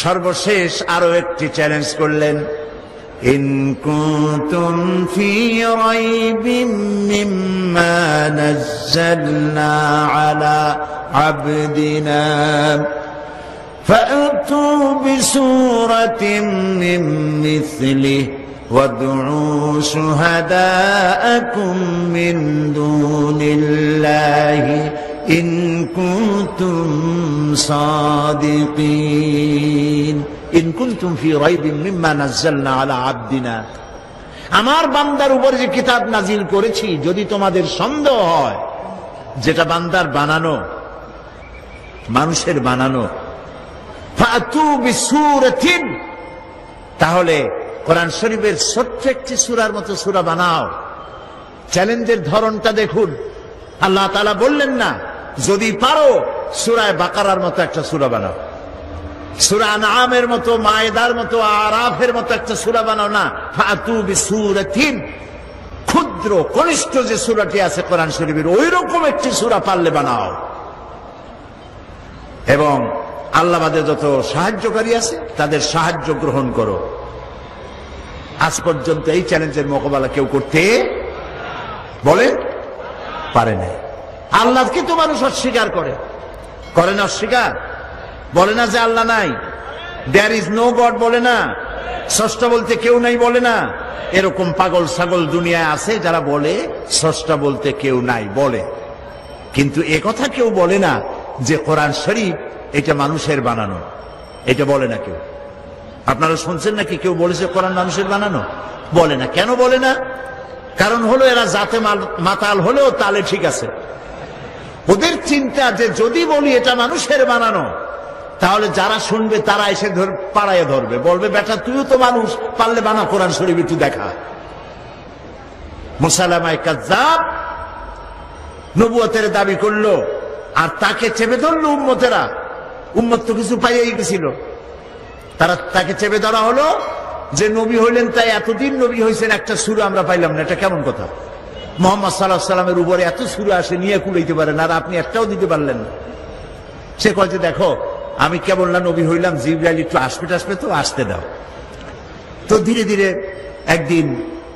সর্বশেষ আরো একটি চ্যালেঞ্জ করলেন, ইন কুনতুম ফি রাইবিন মিম্মা নাযালনা আলা আবদিনা ফাআতু বিসূরাতিন মিন মিসলিহি وادعوا شهداءكم من دون الله إن كنتم صادقين إن كنتم في ريب مما نزلنا على عبدنا। আমার বান্দার উপরে যে কিতাব নাজিল করেছি, যদি তোমাদের সন্দেহ হয় যেটা বান্দার বানানো, মানুষের বানানো, ফাতু বিসূরাতিন, তাহলে কোরআন শরীফের ছোট্ট একটি সূরার মতো সূরা বানাও। চ্যালেঞ্জের ধরনটা দেখুন। আল্লাহ তাআলা বললেন না যদি পারো সূরা বাকারার মতো একটা সূরা বানাও, সূরা আনআমের মতো, মায়েদার মতো, আরাফের মতো একটা সূরা বানাও না। ফাতু বিসূরাতিন, ক্ষুদ্র কনিষ্ঠ যে সূরাটি আছে কোরআন শরীফের, ওই রকম একটি সূরা পারলে বানাও। এবং আল্লাহবাদে যত সাহায্যকারী আছে তাদের সাহায্য গ্রহণ করো। আজ পর্যন্ত এই চ্যালেঞ্জের মোকাবেলা কেউ করতে বলে পারে না। আল্লাহকে তো মানুষ অস্বীকার করে না, অস্বীকার বলে না যে আল্লাহ নাই, দেয়ার ইজ নো গড বলে না, স্রষ্টা বলতে কেউ নাই বলে না। এরকম পাগল ছাগল দুনিয়ায় আছে যারা বলে স্রষ্টা বলতে কেউ নাই বলে, কিন্তু একথা কেউ বলে না যে কোরআন শরীফ এটা মানুষের বানানো, এটা বলে না কেউ। আপনারা শুনছেন নাকি কেউ বলেছে কোরআন মানুষের বানানো? বলে না। কেন বলে না? কারণ হলো এরা জাতে মাতাল হলেও তালে ঠিক আছে। ওদের চিন্তা যে যদি বলি এটা মানুষের বানানো, তাহলে যারা শুনবে তারা এসে পাড়ায় ধরবে, বলবে বেটা তুইও তো মানুষ, পারলে বানা কোরআন শরীফ একটু দেখা। মুসাইলামা কাযযাব নবুয়তের দাবি করলো, আর তাকে চেপে ধরলো উম্মতেরা। উম্মত তো কিছু পাইয়াই গেছিল, তারা তাকে চেপে ধরা হলো যে নবী হইলেন তাই এতদিন নবী হয়েছেন, একটা সূরা আমরা পাইলাম না, এটা কেমন কথা? মুহাম্মদ সাল্লাল্লাহু আলাইহি সাল্লামের উপরে এত সূরা আসে, নিয়ে কুলাইতে পারেন আর আপনি একটাও দিতে পারলেন না। সে কয় যে দেখো আমি কেবল না নবী হইলাম, জিবরাইল একটু আসবে তো আসতে দাও। তো ধীরে ধীরে একদিন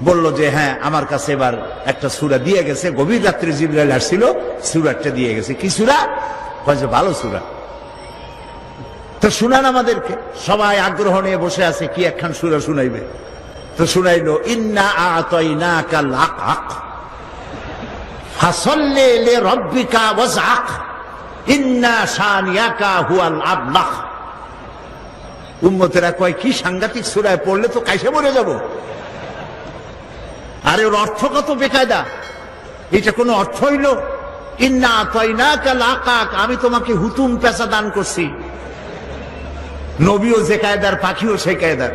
বলল যে হ্যাঁ আমার কাছে এবার একটা সূরা দিয়ে গেছে, গভীর রাত্রে জিবরাইল আসছিল, সূরাটা দিয়ে গেছে। কি সূরা? কয় যে ভালো সূরা। তো শুনান আমাদেরকে। সবাই আগ্রহ নিয়ে বসে আছে কি একখান সূরা শুনাইবে। তো শুনাইলো ইন্না আ'তাইনাকাল আকআক ফাসাল্লি লিরাব্বিকা ওয়াজআক ইন্না শানিয়াকা হুয়াল আবলাহ। উম্মতেরা কয় কি সাংঘাতিক সূরায় পড়লে তো কাইসে মরে যাব। আরে ওর অর্থ কত বেকায়দা, এটা কোনো অর্থ হইল? ইন্না আ'তাইনাকাল আকআক, আমি তোমাকে হুতুম পেঁচা দান করছি। নবীও যে কায়দার, পাখিও সেই কায়দার।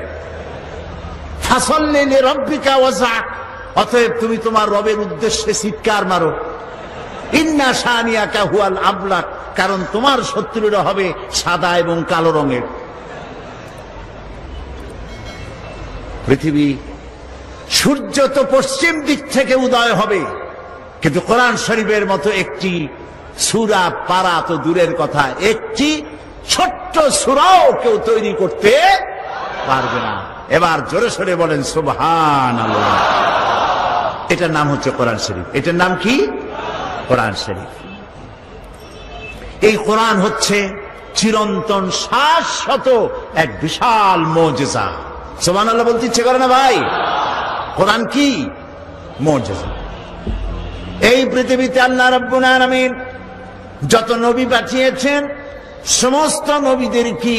ফাসাল্লি লিরাব্বিকা ওয়াজআক, অতএব তুমি তোমার রবের উদ্দেশ্যে চিৎকার মারো। ইন্না শানিয়াকা হুয়াল আবলাক, কারণ তোমার শত্রুরা হবে সাদা এবং কালো রঙের। পৃথিবী সূর্য তো পশ্চিম দিক থেকে উদয় হবে, কিন্তু কোরআন শরীফের মতো একটি সূরা পারা তো দূরের কথা, একটি ছোট্ট সূরাও কেউ তৈরি করতে পারবে না। এবার জোরে সোরে বলেন সুবহানাল্লাহ। এটার নাম হচ্ছে কোরআন শরীফ। এটার নাম কি? কোরআন শরীফ। এই কোরআন হচ্ছে চিরন্তন শাশ্বত এক বিশাল মুজিজা। সুবহানাল্লাহ বলতে ইচ্ছে করে না ভাই? কোরআন কি মুজিজা। এই পৃথিবীতে আল্লাহ রাব্বুল আলামিন যত নবী পাঠিয়েছেন, সমস্ত নবীদের কি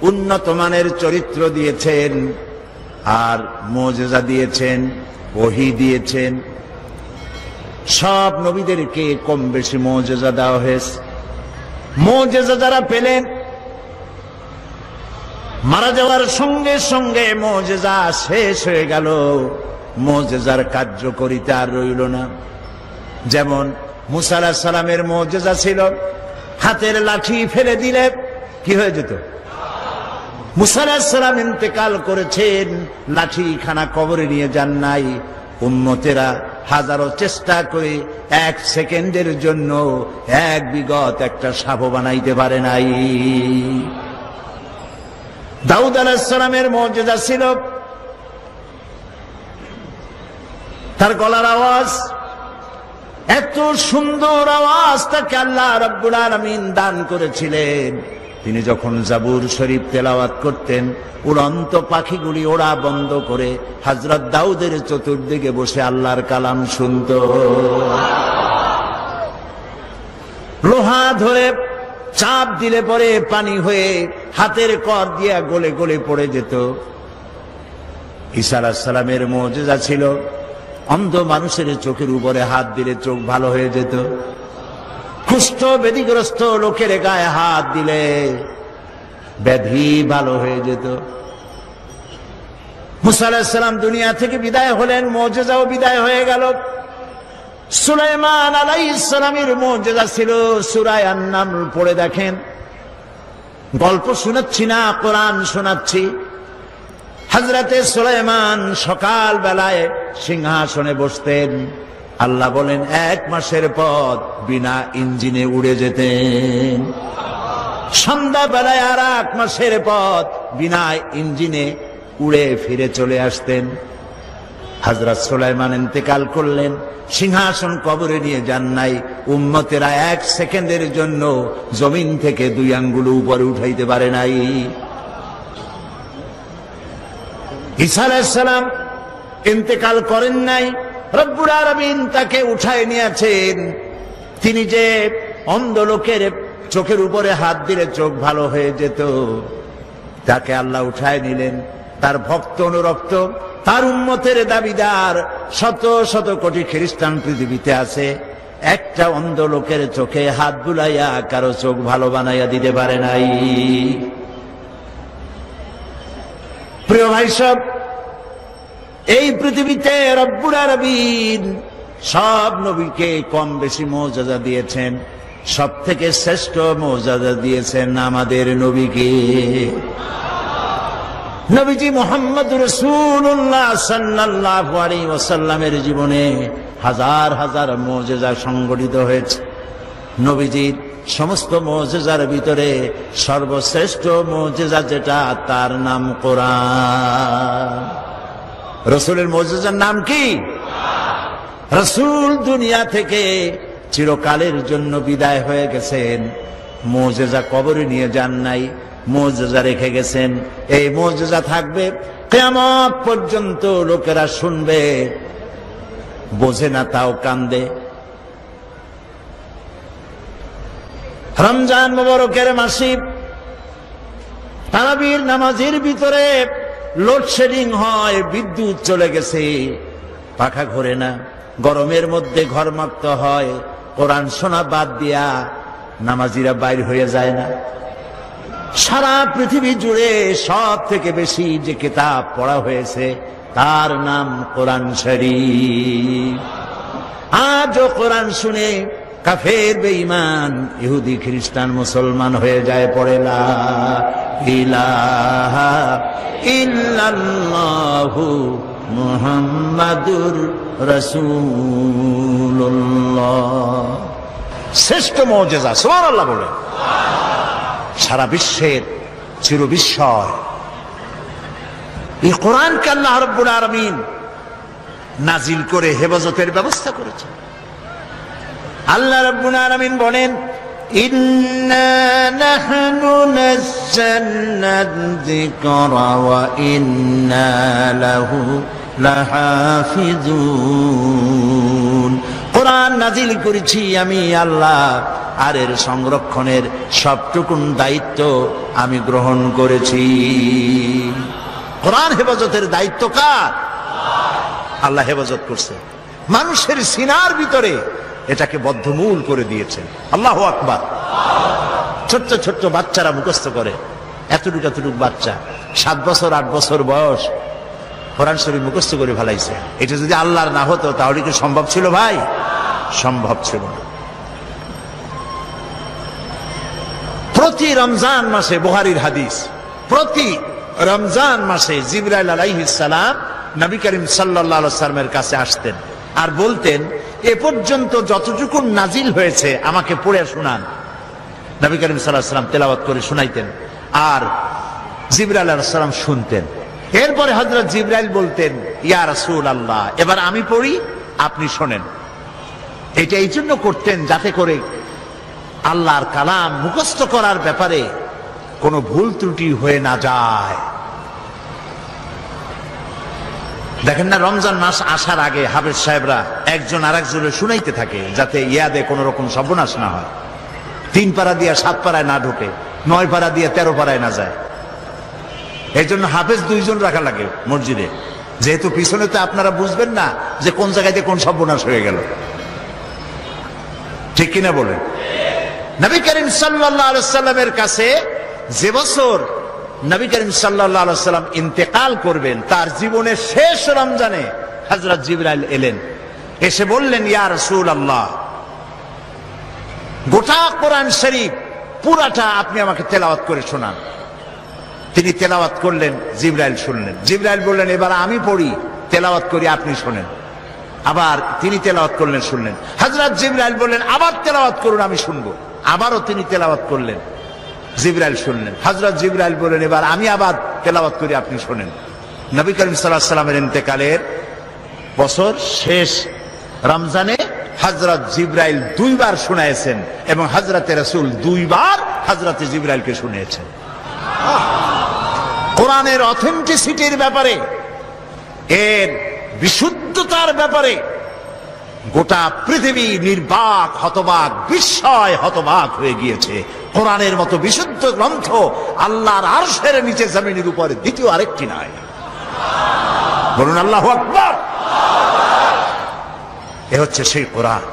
উন্নত মানের চরিত্র দিয়েছেন, আর মুজিজা দিয়েছেন, ওহী দিয়েছেন। সব নবীদেরকে কম বেশি মুজিজা দেওয়া হয়েছে। মুজিজা যারা পেলেন, মারা যাওয়ার সঙ্গে সঙ্গে মুজিজা শেষ হয়ে গেল, মুজিজার কার্যকারিতা আর রইল না। যেমন মুসা আলাইহিস সালামের মুজিজা ছিল হাতের লাঠি ফেলে দিলে কি হয়ে যেত। মুসা আলাইহিস সালাম ইন্তেকাল করেছেন, লাঠি খানা কবরে নিয়ে যান নাই। উম্মতেরা হাজারো চেষ্টা করে এক সেকেন্ডের জন্য এক বিগত একটা সাপ বানাইতে পারে নাই। দাউদ আলাইহিস সালামের মুজিজা ছিল তার গলার আওয়াজ, এত সুন্দর আওয়াজ তাকে আল্লাহ রাব্বুল আলামিন দান করেছিলেন। তিনি যখন জাবুর শরীফ তেলাওয়াত করতেন, উড়ন্ত পাখিগুলি ওড়া বন্ধ করে হযরত দাউদের চতুর্দিকে বসে আল্লাহর কালাম শুনত। লোহা ধরে চাপ দিলে পরে পানি হয়ে হাতের কর দিয়া গলে গলে পড়ে যেত। ঈসা আলাইহিস সালামের মুজিজা ছিল অন্ধ মানুষের চোখের উপরে হাত দিলে চোখ ভালো হয়ে যেত, কুষ্ঠ ব্যাধিগ্রস্ত লোকের গায়ে হাত দিলে ব্যাধি ভালো হয়ে যেত। মুসা আলাইহিস সালাম দুনিয়া থেকে বিদায় হলেন, মুজিজাও বিদায় হয়ে গেল। সুলাইমান আলাইহিস সালামের মুজিজা ছিল সূরা আন-নামল পড়ে দেখেন। গল্প শোনাচ্ছি না, কোরআন শোনাচ্ছি। হযরতে সুলাইমান সকাল বেলায় সিংহাসনে বসতেন, আল্লাহ বলেন 1 মাসের পথ বিনা ইঞ্জিনে উড়ে যেতেন। সন্ধ্যা বেলায় আর 1 মাসের পথ বিনা ইঞ্জিনে উড়ে ফিরে চলে আসতেন। হযরত সুলাইমান ইন্তেকাল করলেন, সিংহাসন কবরে নিয়ে যান নাই। উম্মতেরা 1 সেকেন্ডের জন্য জমিন থেকে 2 আঙ্গুল উপরে উঠাইতে পারে নাই। ঈসা আলাইহিস সালাম ইন্তেকাল করেন নাই, রব্বুল আলামিন তাকে উঠায় নিয়েছেন। তিনি যে অন্ধ লোকের চোখের উপরে হাত দিলে চোখ ভালো হয়ে যেত, তাকে আল্লাহ উঠায় নিলেন। তার ভক্ত অনুরক্ত, তার উম্মতের দাবিদার শত শত কোটি খ্রিস্টান পৃথিবীতে আছে, একটা অন্ধ লোকের চোখে হাত বুলাইয়া কারো চোখ ভালো বানাইয়া দিতে পারে নাই। প্রিয় ভাই সব, এই পৃথিবীতে রব্বুল আলামিন সব নবীকে কম বেশি মুজিজা দিয়েছেন, সব থেকে শ্রেষ্ঠ মুজিজা দিয়েছেন আমাদের নবীকে। নবীজি মুহাম্মদ রাসূলুল্লাহ সাল্লাল্লাহু আলাইহি ওয়াসাল্লামের জীবনে হাজার হাজার মুজিজা সংঘটিত হয়েছে। নবীজির সমস্ত মুজিজার ভিতরে সর্বশ্রেষ্ঠ মুজিজা যেটা, তার নাম কোরআন। রাসূলের মুজিজার নাম কি? রাসূল দুনিয়া থেকে চিরকালের জন্য বিদায় হয়ে গেছেন, মুজিজা কবরে নিয়ে যান নাই, মুজিজা রেখে গেছেন। এই মুজিজা থাকবে কিয়ামত পর্যন্ত, লোকেরা শুনবে, বোঝে না তাও কান্দে। রমজান মুবারকের মাসে তারাবির নামাজের ভিতরে লোডশেডিং হয়, বিদ্যুৎ চলে গেছে, পাখা ঘোরে না, গরমের মধ্যে ঘরমাক্ত হয়, কোরআন শোনা বাদ দিয়া নামাজিরা বাইর হয়ে যায় না। সারা পৃথিবী জুড়ে সব থেকে বেশি যে কিতাব পড়া হয়েছে তার নাম কোরআন শরীফ। আজও কোরআন শুনে কাফের বেঈমান ইহুদি খ্রিস্টান মুসলমান হয়ে যায়, পড়ে লা ইলাহা ইল্লাল্লাহু মুহাম্মাদুর রাসূলুল্লাহ। শ্রেষ্ঠ মুজিজা, সুবহানাল্লাহ বলে। সারা বিশ্বের চিরবিস্ময় এই কোরআনকে আল্লাহ রাব্বুল আলামিন নাজিল করে হেফাজতের ব্যবস্থা করেছেন। আল্লাহ রাব্বুল আলামিন বলেন, ইন্না নাহনু নাযালনা যিকরা ওয়া ইন্না লাহু লাহাফিজুন। কোরআন নাজিল করেছি আমি আল্লাহ, আর এর সংরক্ষণের সবটুকুন দায়িত্ব আমি গ্রহণ করেছি। কোরআন হেফাজতের দায়িত্ব কার? আল্লাহ হেফাজত করছে। মানুষের সিনার ভিতরে এটাকে বদ্ধমূল করে দিয়েছেন। আল্লাহু আকবার। ছোট্ট ছোট্ট বাচ্চারা মুখস্থ করে, এতটুকু এতটুকু বাচ্চা 7 বছর 8 বছর বয়স কোরআন শরীফ মুখস্থ করে ফেলাইছে। এটা যদি আল্লাহর না হতো তাহলে কি সম্ভব ছিল ভাই? সম্ভব ছিল না। প্রতি রমজান মাসে, বুখারীর হাদিস, প্রতি রমজান মাসে জিবরাইল আলাইহিস সালাম নবী করিম সাল্লাল্লাহু আলাইহি ওয়াসাল্লামের কাছে আসতেন আর বলতেন, এ পর্যন্ত যতটুকু নাজিল হয়েছে আমাকে পড়ে শোনান। নবী করিম সাল্লাল্লাহু আলাইহি ওয়াসাল্লাম তেলাওয়াত করে শোনাইতেন আর জিবরাইল আলাইহিস সালাম শুনতেন। এরপরে হযরত জিবরাইল বলতেন, ইয়া রাসূলুল্লাহ, এবার আমি পড়ি, আপনি শোনেন। এটা এই জন্য করতেন যাতে করে আল্লাহর কালাম মুখস্থ করার ব্যাপারে কোনো ভুল ত্রুটি হয়ে না যায়। দেখেন না, রমজান মাস আসার আগে হাফেজ সাহেবরা একজন আরেকজনের শুনাইতে থাকে যাতে ইয়াদে কোনো রকম সর্বনাশ না হয়, 3 পারা দিয়ে 7 পারায় না ঢোকে, 9 পারা দিয়ে 13 পারায় না যায়। এই জন্য হাফেজ 2 জন রাখা লাগে মসজিদে। যেহেতু পিছনে তো আপনারা বুঝবেন না যে কোন জায়গাতে কোন সর্বনাশ হয়ে গেল, ঠিক কিনা বলেন? নবী করিম সাল্লাল্লাহু আলাইহি ওয়াসাল্লামের কাছে যে বছর নবী করিম সাল্লাল্লাহু আলাইহি ওয়াসাল্লাম ইন্তেকাল করবেন, তার জীবনের শেষ রমজানে হযরত জিবরাইল এলেন, এসে বললেন, ইয়া রাসূলুল্লাহ, গোটা কোরআন শরীফ পুরাটা আপনি আমাকে তেলাওয়াত করে শোনান। তিনি তেলাওয়াত করলেন, জিবরাইল শুনলেন। জিবরাইল বললেন, এবার আমি পড়ি, তেলাওয়াত করি, আপনি শোনেন। আবার তিনি তেলাওয়াত করলেন, শুনলেন। হযরত জিবরাইল বললেন, আবার তেলাওয়াত করুন, আমি শুনবো। আবারও তিনি তেলাওয়াত করলেন, জিবরাইল শুনলেন। হযরত জিবরাইল বললেন, এবার আমি আবার তেলাওয়াত করি, আপনি শোনেন। নবী করিম সাল্লাল্লাহু আলাইহি ওয়াসাল্লামের ইন্তেকালের বছর শেষ রমজানে হযরত জিবরাইল 2 বার শুনাইছেন এবং হযরতে রাসূল 2 বার হযরতে জিবরাইলকে শুনিয়েছেন। কোরআনের অথেন্টিসিটির ব্যাপারে, এর বিশুদ্ধতার ব্যাপারে গোটা পৃথিবী নির্বাক, হতবাক, বিস্ময় হতবাক হয়ে গিয়েছে। কোরআনের মতো বিশুদ্ধ গ্রন্থ আল্লাহর আরশের নিচে জমিনের উপরে দ্বিতীয় আরেকটি নাই। বলুন আল্লাহু আকবার। এ হচ্ছে সেই কোরআন।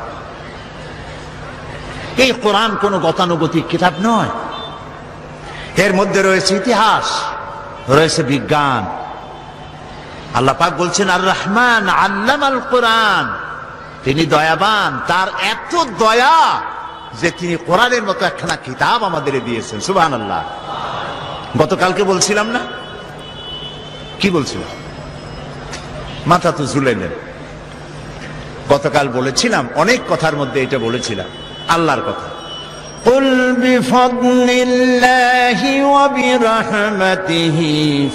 এই কোরআন কোন গতানুগতিক কিতাব নয়। এর মধ্যে রয়েছে ইতিহাস, রয়েছে বিজ্ঞান। আল্লাহ পাক বলছেন, আর রহমান আল্লামাল কোরআন, তিনি দয়াবান, তার এত দয়া যে তিনি কোরআনের মতো একখানা কিতাব আমাদের দিয়েছেন। সুবহানাল্লাহ। গতকালকে বলছিলাম না, কি বলছিলাম? মাথা তো ঝুলাইলেন। গতকাল বলেছিলাম, অনেক কথার মধ্যে এটা বলেছিলাম আল্লাহর কথা। قل بفضل الله وبرحمته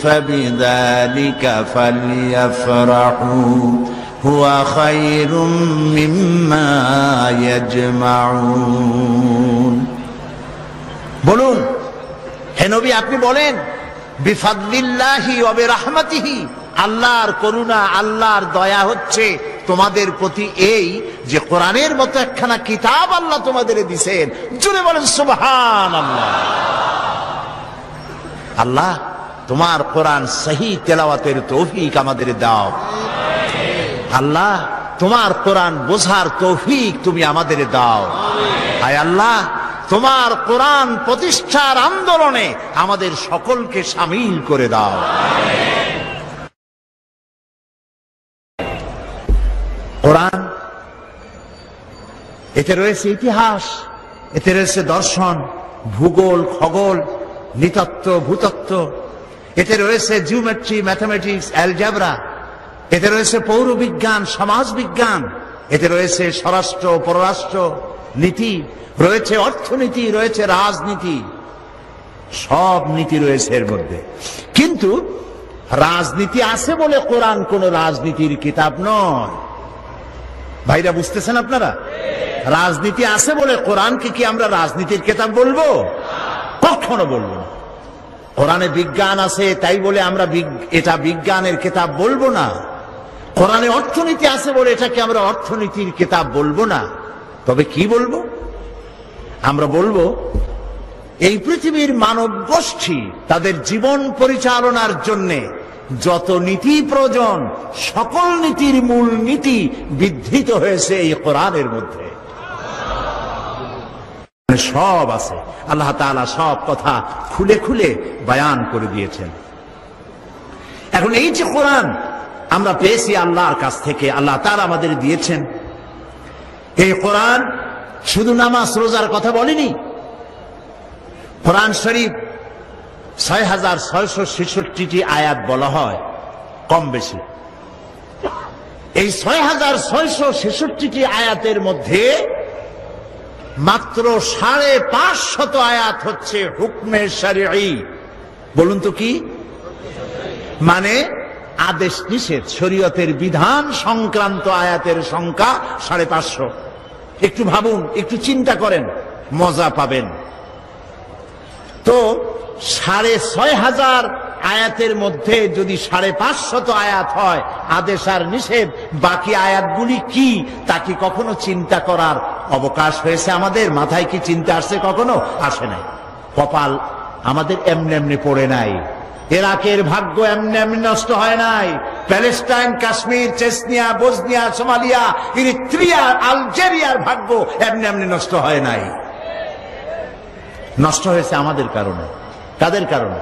فبذلك فليفرحوا هو خير مما يجمعون। বলুন হে নবী, আপনি বলেন, বিফাদলিল্লাহি ওয়া বিরহমাতিহি, আল্লাহর করুণা, আল্লাহর দয়া হচ্ছে তোমাদের প্রতি এই যে কোরআনের মতো একখানা কিতাব আল্লাহ তোমাদের দিয়েছেন। জোরে বলেন সুবহানাল্লাহ। আল্লাহ তোমার কোরআন সহি তেলাওয়াতের তৌফিক আমাদের দাও। আল্লাহ তোমার কোরআন বোঝার তৌফিক তুমি আমাদের দাও। হায় আল্লাহ, তোমার কোরআন প্রতিষ্ঠার আন্দোলনে আমাদের সকলকে শামিল করে দাও। কোরআন, এতে রয়েছে ইতিহাস, এতে রয়েছে দর্শন, ভূগোল, খগোল, নৃতত্ত্ব, ভূতত্ত্ব, এতে রয়েছে জিওমেট্রি, ম্যাথমেটিক্স, অ্যালজেব্রা, এতে রয়েছে পৌরবিজ্ঞান, সমাজ বিজ্ঞান, এতে রয়েছে স্বরাষ্ট্র, পররাষ্ট্র নীতি, রয়েছে অর্থনীতি, রয়েছে রাজনীতি, সব নীতি রয়েছে এর মধ্যে। কিন্তু রাজনীতি আছে বলে কোরআন কোন রাজনীতির কিতাব নয়। ভাইরা বুঝতেছেন আপনারা? রাজনীতি আছে বলে কোরআনকে কি আমরা রাজনীতির কিতাব বলবো? কখনো বলবো না। কোরআনে বিজ্ঞান আছে তাই বলে আমরা এটা বিজ্ঞানের কিতাব বলবো না। কোরআনে অর্থনীতি আছে বলে এটাকে আমরা অর্থনীতির কিতাব বলবো না। তবে কি বলবো? আমরা বলবো, এই পৃথিবীর মানব গোষ্ঠী তাদের জীবন পরিচালনার জন্যে যত নীতি প্রয়োজন, সকল নীতির মূল নীতি বিধৃত হয়েছে এই কোরআনের মধ্যে। সব আছে, আল্লাহ তাআলা সব কথা খুলে খুলে বয়ান করে দিয়েছেন। এখন এই যে কোরআন আমরা পেয়েছি আল্লাহর কাছ থেকে, আল্লাহ তাআলা আমাদের দিয়েছেন, এই কোরআন শুধু নামাজ রোজার কথা বলেনি। কোরআন শরীফ ৬৬৬৬টি আয়াত বলা হয় কম বেশি। এই ৬৬৬৬টি আয়াতের মধ্যে মাত্র ৫৫০ আয়াত হচ্ছে হুকমে শরঈ। বলুন তো কি মানে? আদেশ নিষেধ, শরীয়তের বিধান সংক্রান্ত আয়াতের সংখ্যা ৫৫০। একটু ভাবুন, একটু চিন্তা করেন, মজা পাবেন। তো ৬৫০০ আয়াতের মধ্যে যদি ৫৫০ আয়াত হয় আদেশ আর নিষেধ, বাকি আয়াতগুলি কি তা কি কখনো চিন্তা করার অবকাশ হয়েছে আমাদের? মাথায় কি চিন্তা আসছে? কখনো আসে নাই। কপাল আমাদের এমনি এমনি পড়ে নাই, এরাকের ভাগ্য এমনি এমনি নষ্ট হয় নাই। Palestine, Kashmir, Chechnya, Bosnia, Somalia, Eritrea, আলজেরিয়ার ভাগ্য এমনি এমনি নষ্ট হয় নাই। নষ্ট হয়েছে আমাদের কারণে। কাদের কারণে?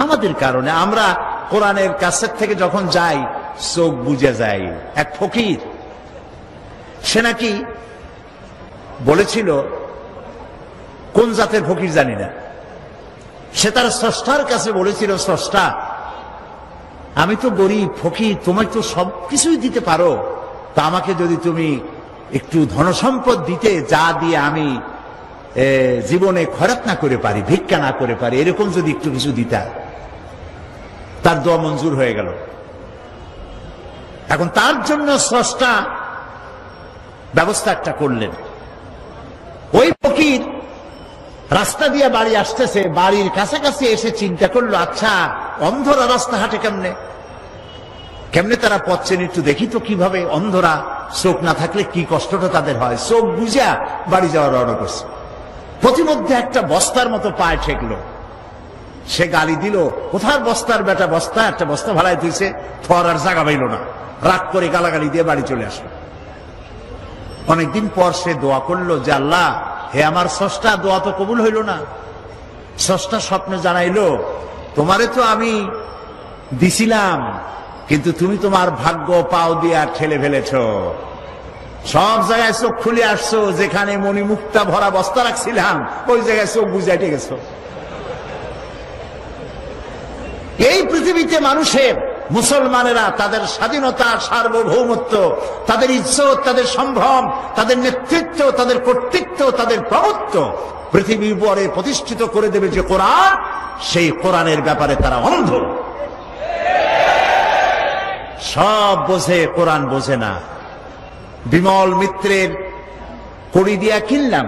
আমাদের কারণে। আমরা কোরআনের কাছের থেকে যখন যাই চোখ বুঝে যাই। এক ফকির, সে নাকি বলেছিল, কোন জাতের ফকির জানি না, সে তার স্রষ্টার কাছে বলেছিল, স্রষ্টা আমি তো গরিব ফকির, তোমায় তো সব কিছুই দিতে পারো, তা আমাকে যদি তুমি একটু ধনসম্পদ দিতে, যা দিয়ে আমি জীবনে খয়রাত না করে পারি, ভিক্ষা না করে পারি, এরকম যদি একটু কিছু দিতা। তার দোয়া মঞ্জুর হয়ে গেল। এখন তার জন্য স্রষ্টা ব্যবস্থা একটা করলেন। ওই ফকির রাস্তা দিয়ে বাড়ি আসতেছে, বাড়ির কাছাকাছি এসে চিন্তা করলো, আচ্ছা অন্ধরা রাস্তা হাঁটে কেমনে, কেমনে তারা পথ চেনে, একটু দেখি তো কিভাবে, অন্ধরা চোখ না থাকলে কি কষ্টটা তাদের হয়। চোখ বুঝা বাড়ি যাওয়ার রওনা করছে। প্রতিমধ্যে একটা বস্তার মতো পায়ে ঠেকলো। সে গালি দিল, কোথার বস্তার বেটা, বস্তা একটা বস্তা ভাড়ায় দিয়েছে, থর আর জায়গা পাইল না, রাগ করে গালাগালি দিয়ে বাড়ি চলে আসলো। অনেকদিন পর সে দোয়া করলো যে আল্লাহ, হে আমার স্রষ্টা, দোয়া তো কবুল হইল না। স্রষ্টা স্বপ্নে জানাইলো, তোমারে তো আমি দিছিলাম, কিন্তু তুমি তোমার ভাগ্য পাও দিয়া ঠেলে ফেলেছ। সব জায়গায় চোখ খুলে আসছো, যেখানে মণিমুক্তা ভরা বস্তা রাখছিলাম ওই জায়গায় চোখ বুঝাইতে গেছো। এই পৃথিবীতে মানুষের, মুসলমানেরা তাদের স্বাধীনতা, সার্বভৌমত্ব, তাদের ইজ্জত, তাদের সম্ভ্রম, তাদের নেতৃত্ব, তাদের কর্তৃত্ব, তাদের প্রভুত্ব পৃথিবীর উপরে প্রতিষ্ঠিত করে দেবে যে কোরআন, সেই কোরআনের ব্যাপারে তারা অন্ধ। সব বোঝে, কোরআন বোঝে না। বিমল মিত্রের কড়ি দিয়া কিনলাম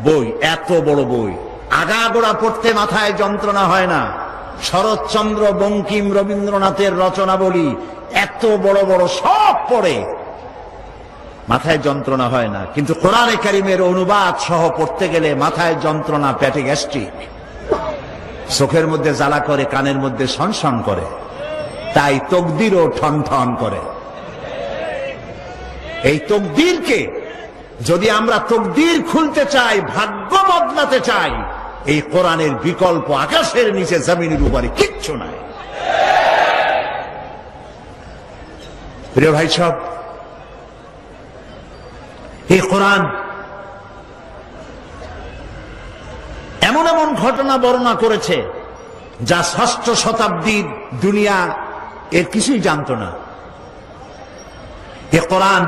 বই, এত বড় বই, আগাগোড়া পড়তে মাথায় যন্ত্রণা হয় না। শরৎচন্দ্র, বঙ্কিম, রবীন্দ্রনাথের রচনাবলী এত বড় বড়, সব পড়ে মাথায় যন্ত্রণা হয় না। কিন্তু কোরআনে কারিমের অনুবাদ সহ পড়তে গেলে মাথায় যন্ত্রণা, পেটে গ্যাস্ট্রিক, চোখের মধ্যে জ্বালা করে, কানের মধ্যে সনসন করে, তাই তকদিরও ঠন ঠন করে। এই তকদিরকে যদি আমরা তকদির খুলতে চাই, ভাগ্য বদলাতে চাই, এই কোরআনের বিকল্প আকাশের নিচে জমিনের উপরে কিচ্ছু নাই। প্রিয় ভাই সব, এই কোরআন এমন এমন ঘটনা বর্ণনা করেছে যা ষষ্ঠ শতাব্দীর দুনিয়া এর কিছুই জানত না। এ কোরআন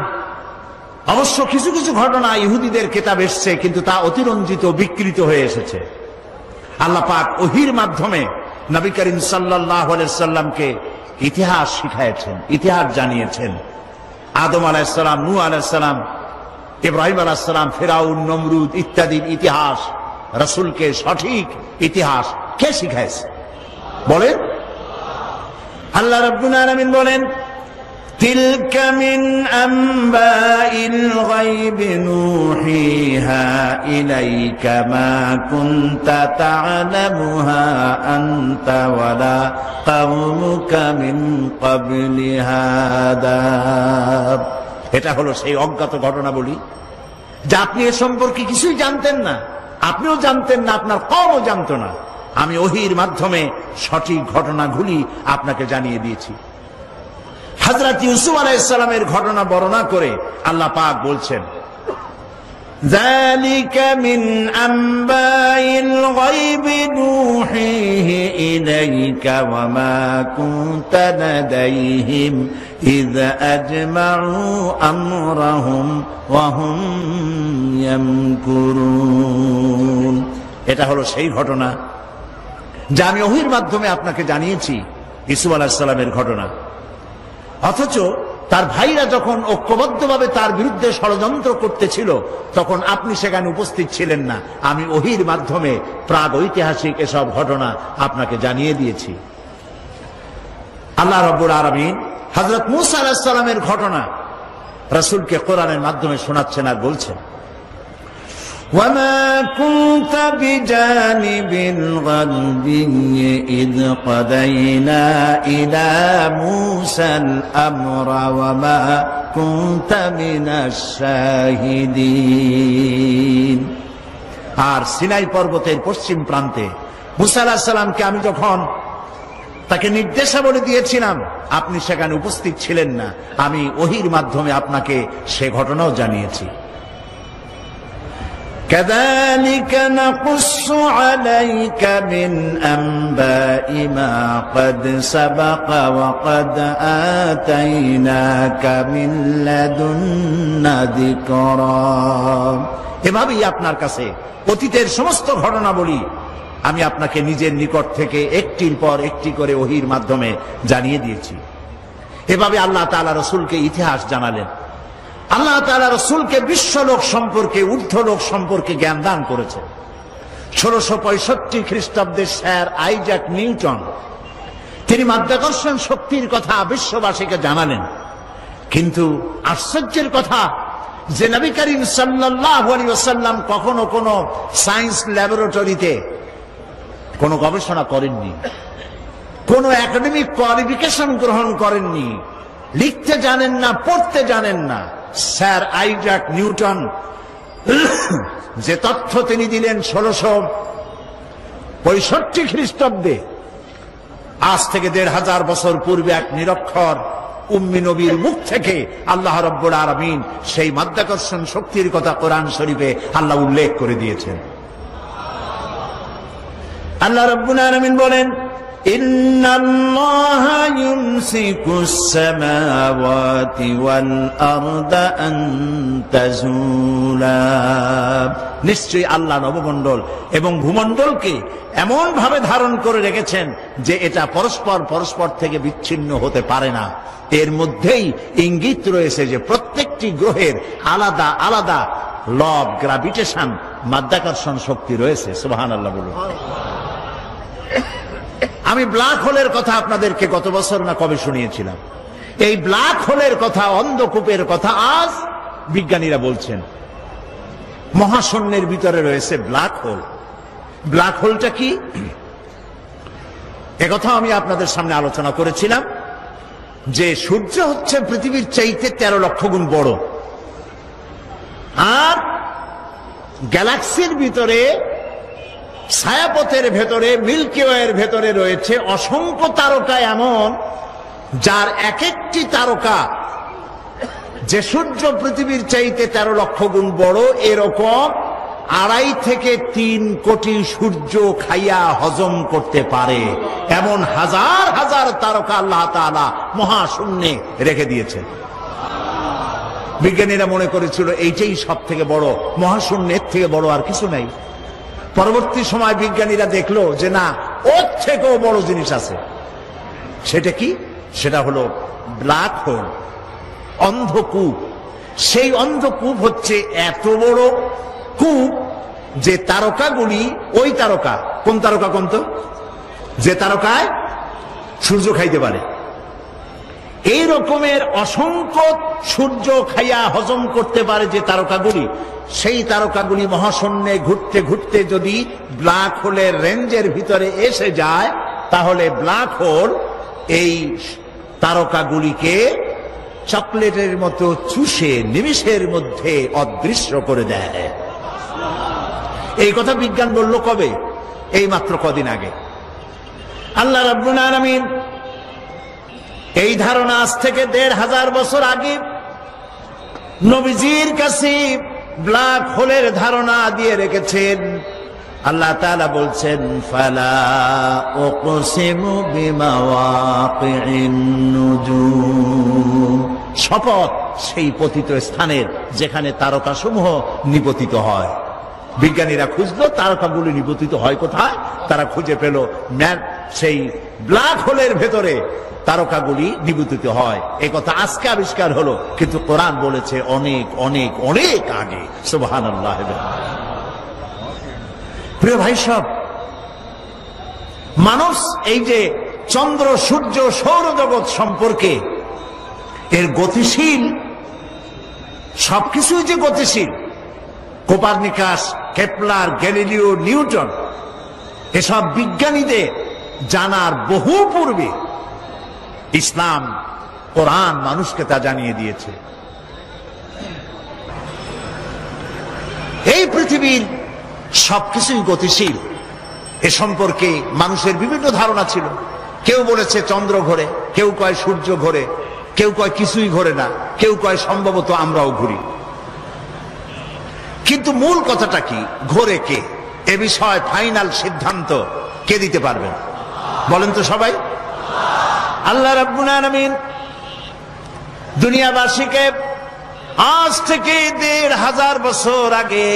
অবশ্য কিছু কিছু ঘটনা ইহুদিদের কিতাব এসছে, কিন্তু তা অতিরঞ্জিত, বিকৃত হয়ে এসেছে। আল্লাহ পাক ওহীর মাধ্যমে নবী করিম সাল্লাল্লাহু আলাইহি সাল্লামকে ইতিহাস শিখাইছেন, ইতিহাস জানিয়েছেন। আদম আলাইহিস সালাম, নূহ আলাইহিস সালাম, ইব্রাহিম আলাইহিস সালাম, ফিরাউন, নমরুদ ইত্যাদির ইতিহাস, রাসূলকে সঠিক ইতিহাস কে শিখাইছে বলেন? আল্লাহ রাব্বুল আলামিন বলেন, তিলকা মিন আম্বাইল গায়বি নূহিহা ইলাইকা মা কুনতা তা'লামুহা আনতা ওয়ালা কওমুকা মিন ক্বাবলি হাদা। এটা হলো সেই অজ্ঞাত ঘটনা বলি, যা আপনি এ সম্পর্কে কিছুই জানতেন না, আপনিও জানতেন না, আপনার কওমও জানতো না। আমি ওহীর মাধ্যমে সঠিক ঘটনাগুলি আপনাকে জানিয়ে দিয়েছি। হযরত ইউসুফ আলাইহিস সালামের ঘটনা বর্ণনা করে আল্লাহ পাক বলছেন, যালিকা মিন আম্বাইল গায়বি নূহিহি ইলাইকা ওয়া মা কুনতা লাদাইহিম ইয আজমাউ আমরাহুম ওয়া হুম ইয়ামকুরুন। এটা হলো সেই ঘটনা যা আমি ওহীর মাধ্যমে আপনাকে জানিয়েছি, ইউসুফ আলাইহিস সালামের ঘটনা। অথচ তার ভাইরা যখন ঐক্যবদ্ধভাবে তার বিরুদ্ধে ষড়যন্ত্র করতেছিল, তখন আপনি সেখানে উপস্থিত ছিলেন না। আমি ওহীর মাধ্যমে প্রাগ ঐতিহাসিক এসব ঘটনা আপনাকে জানিয়ে দিয়েছি। আল্লাহ রাব্বুল আলামিন হযরত মূসা আলাইহিস সালামের ঘটনা রাসূলকে কোরআনের মাধ্যমে শোনাচ্ছেন আর বলছেন, وما كنت بجانب الغربي إذ قضينا إلى موسى الأمر وما كنت من الشاهدين। আর সিনাই পর্বতের পশ্চিম প্রান্তে মুসা আলাইহিস সালামকে আমি যখন তাকে নির্দেশাবলী দিয়েছিলাম, আপনি সেখানে উপস্থিত ছিলেন না। আমি ওহীর মাধ্যমে আপনাকে সে ঘটনাও জানিয়েছি। كذلك نقص عليك من أنباء ما قد سبق وقد آتيناك من لدنا ذكرا। এভাবেই আপনার কাছে অতীতের সমস্ত ঘটনাবলী আমি আপনাকে নিজের নিকট থেকে একটির পর একটি করে ওহীর মাধ্যমে জানিয়ে দিয়েছি। এভাবে আল্লাহ তাআলা রাসূলকে ইতিহাস জানালেন। আল্লাহ তাআলা রাসূলকে বিশ্বলোক সম্পর্কে, ঊর্ধ্বলোক সম্পর্কে জ্ঞান দান করেছে। 1665 খ্রিস্টাব্দে স্যার আইজাক নিউটন তিনি মাধ্যাকর্ষণ শক্তির কথা বিশ্ববাসীকে জানালেন। কিন্তু আশ্চর্যের কথা যে নবী করিম সাল্লাল্লাহু আলাইহি ওয়াসাল্লাম কখনো কোনো সায়েন্স ল্যাবরেটরিতে কোনো গবেষণা করেননি, কোনো একাডেমিক কোয়ালিফিকেশন গ্রহণ করেননি, লিখতে জানেন না, পড়তে জানেন না। স্যার আইজাক নিউটন যে তথ্য তিনি দিলেন 1665 খ্রিস্টাব্দে, আজ থেকে 1500 বছর পূর্বে এক নিরক্ষর উম্মি নবীর মুখ থেকে আল্লাহ রাব্বুল আলামিন সেই মাধ্যাকর্ষণ শক্তির কথা কোরআন শরীফে আল্লাহ উল্লেখ করে দিয়েছেন। আল্লাহ রাব্বুল আলামিন বলেন, ইন্নাল্লাহা ইউমসিকুস সামাওয়াতি ওয়াল আরদা আন তাজুলা। নিশ্চয়ই আল্লাহ নবমণ্ডল এবং ভূমণ্ডলকে এমন ভাবে ধারণ করে রেখেছেন যে এটা পরস্পর থেকে বিচ্ছিন্ন হতে পারে না। এর মধ্যেই ইঙ্গিত রয়েছে যে প্রত্যেকটি গ্রহের আলাদা আলাদা ল অফ গ্রাভিটেশন, মাধ্যাকর্ষণ শক্তি রয়েছে। সুবহানাল্লাহ বলুন। আমি ব্ল্যাক হোলের কথা আপনাদেরকে গত বছর না কবে শুনিয়েছিলাম। এই ব্ল্যাক হোলের কথা, অন্ধকূপের কথা আজ বিজ্ঞানীরা বলছেন। মহাশূন্যের ভিতরে রয়েছে ব্ল্যাক হোল। ব্ল্যাক হোলটা কি, একথা আমি আপনাদের সামনে আলোচনা করেছিলাম যে সূর্য হচ্ছে পৃথিবীর চাইতে 13 লক্ষ গুণ বড়, আর গ্যালাক্সির ভিতরে, ছায়াপথের ভেতরে, মিল্কি ওয়ের ভেতরে রয়েছে অসংখ্য তারকা এমন, যার এক একটি তারকা যে সূর্য পৃথিবীর চাইতে 13 লক্ষ গুণ বড়, এরকম 2.5 থেকে 3 কোটি সূর্য খাইয়া হজম করতে পারে এমন হাজার হাজার তারকা আল্লাহ তাআলা মহাশূন্যে রেখে দিয়েছে। বিজ্ঞানীরা মনে করেছিল এইটাই সব থেকে বড়, মহাশূন্যের থেকে বড় আর কিছু নাই। পরবর্তী সময় বিজ্ঞানীরা দেখলো যে না, ওর থেকেও বড় জিনিস আছে। সেটা কি? সেটা হলো ব্ল্যাক হোল, অন্ধকূপ। সেই অন্ধকূপ হচ্ছে এত বড় কূপ যে তারকাগুলি, ওই তারকা, কোন তারকা কোন তো, যে তারকায় সূর্য খাইতে পারে, এই রকমের অসংখ্য সূর্য খাইয়া হজম করতে পারে যে তারকাগুলি, সেই তারকাগুলি মহাশূন্যে ঘুরতে ঘুরতে যদি ব্ল্যাক হোলের রেঞ্জের ভিতরে এসে যায়, তাহলে ব্ল্যাক হোল এই তারকাগুলিকে চকলেটের মতো চুষে নিমিষের মধ্যে অদৃশ্য করে দেয়। এই কথা বিজ্ঞান বলল কবে? এই মাত্র কদিন আগে। আল্লাহ রাব্বুল আলামিন এই ধারণা আজ থেকে 1500 বছর আগে নবীজির কাছে ব্ল্যাক হোলের ধারণা দিয়ে রেখেছেন। আল্লাহ তাআলা বলছেন, ফালা উকসিমু বিমাওয়াকিন নুজুম, শপথ সেই পতিত স্থানের যেখানে তারকাসমূহ নিপতিত হয়। বিজ্ঞানীরা খুঁজলো তারকাগুলি নিপতিত হয় কোথায়, তারা খুঁজে পেল সেই ব্ল্যাক হোলের ভেতরে তারকাগুলি নিপতিত হয়। এই কথা আজকে আবিষ্কার হলো, কিন্তু কোরআন বলেছে অনেক অনেক অনেক আগে। সুবহানাল্লাহ। প্রিয় ভাই সব, মানুষ এই যে চন্দ্র, সূর্য, সৌরজগৎ সম্পর্কে এর গতিশীল, সবকিছুই যে গতিশীল, কোপারনিকাস কেপলার, গ্যালিলিও, নিউটন, এসব বিজ্ঞানীদের জানার বহু পূর্বে ইসলাম, কোরআন মানুষকে তা জানিয়ে দিয়েছে। এই পৃথিবীর সবকিছুই গতিশীল, এ সম্পর্কে মানুষের বিভিন্ন ধারণা ছিল। কেউ বলেছে চন্দ্র ঘোরে, কেউ কয় সূর্য ঘোরে, কেউ কয় কিছুই ঘোরে না, কেউ কয় সম্ভবত আমরাও ঘুরি। কিন্তু মূল কথাটা কি, ঘোরে কে, এ বিষয়ে ফাইনাল সিদ্ধান্ত কে দিতে পারবেন বলেন তো সবাই? আল্লাহ রাব্বুল আলামিন দুনিয়াবাসীকে আজ থেকে ১৫০০ বছর আগে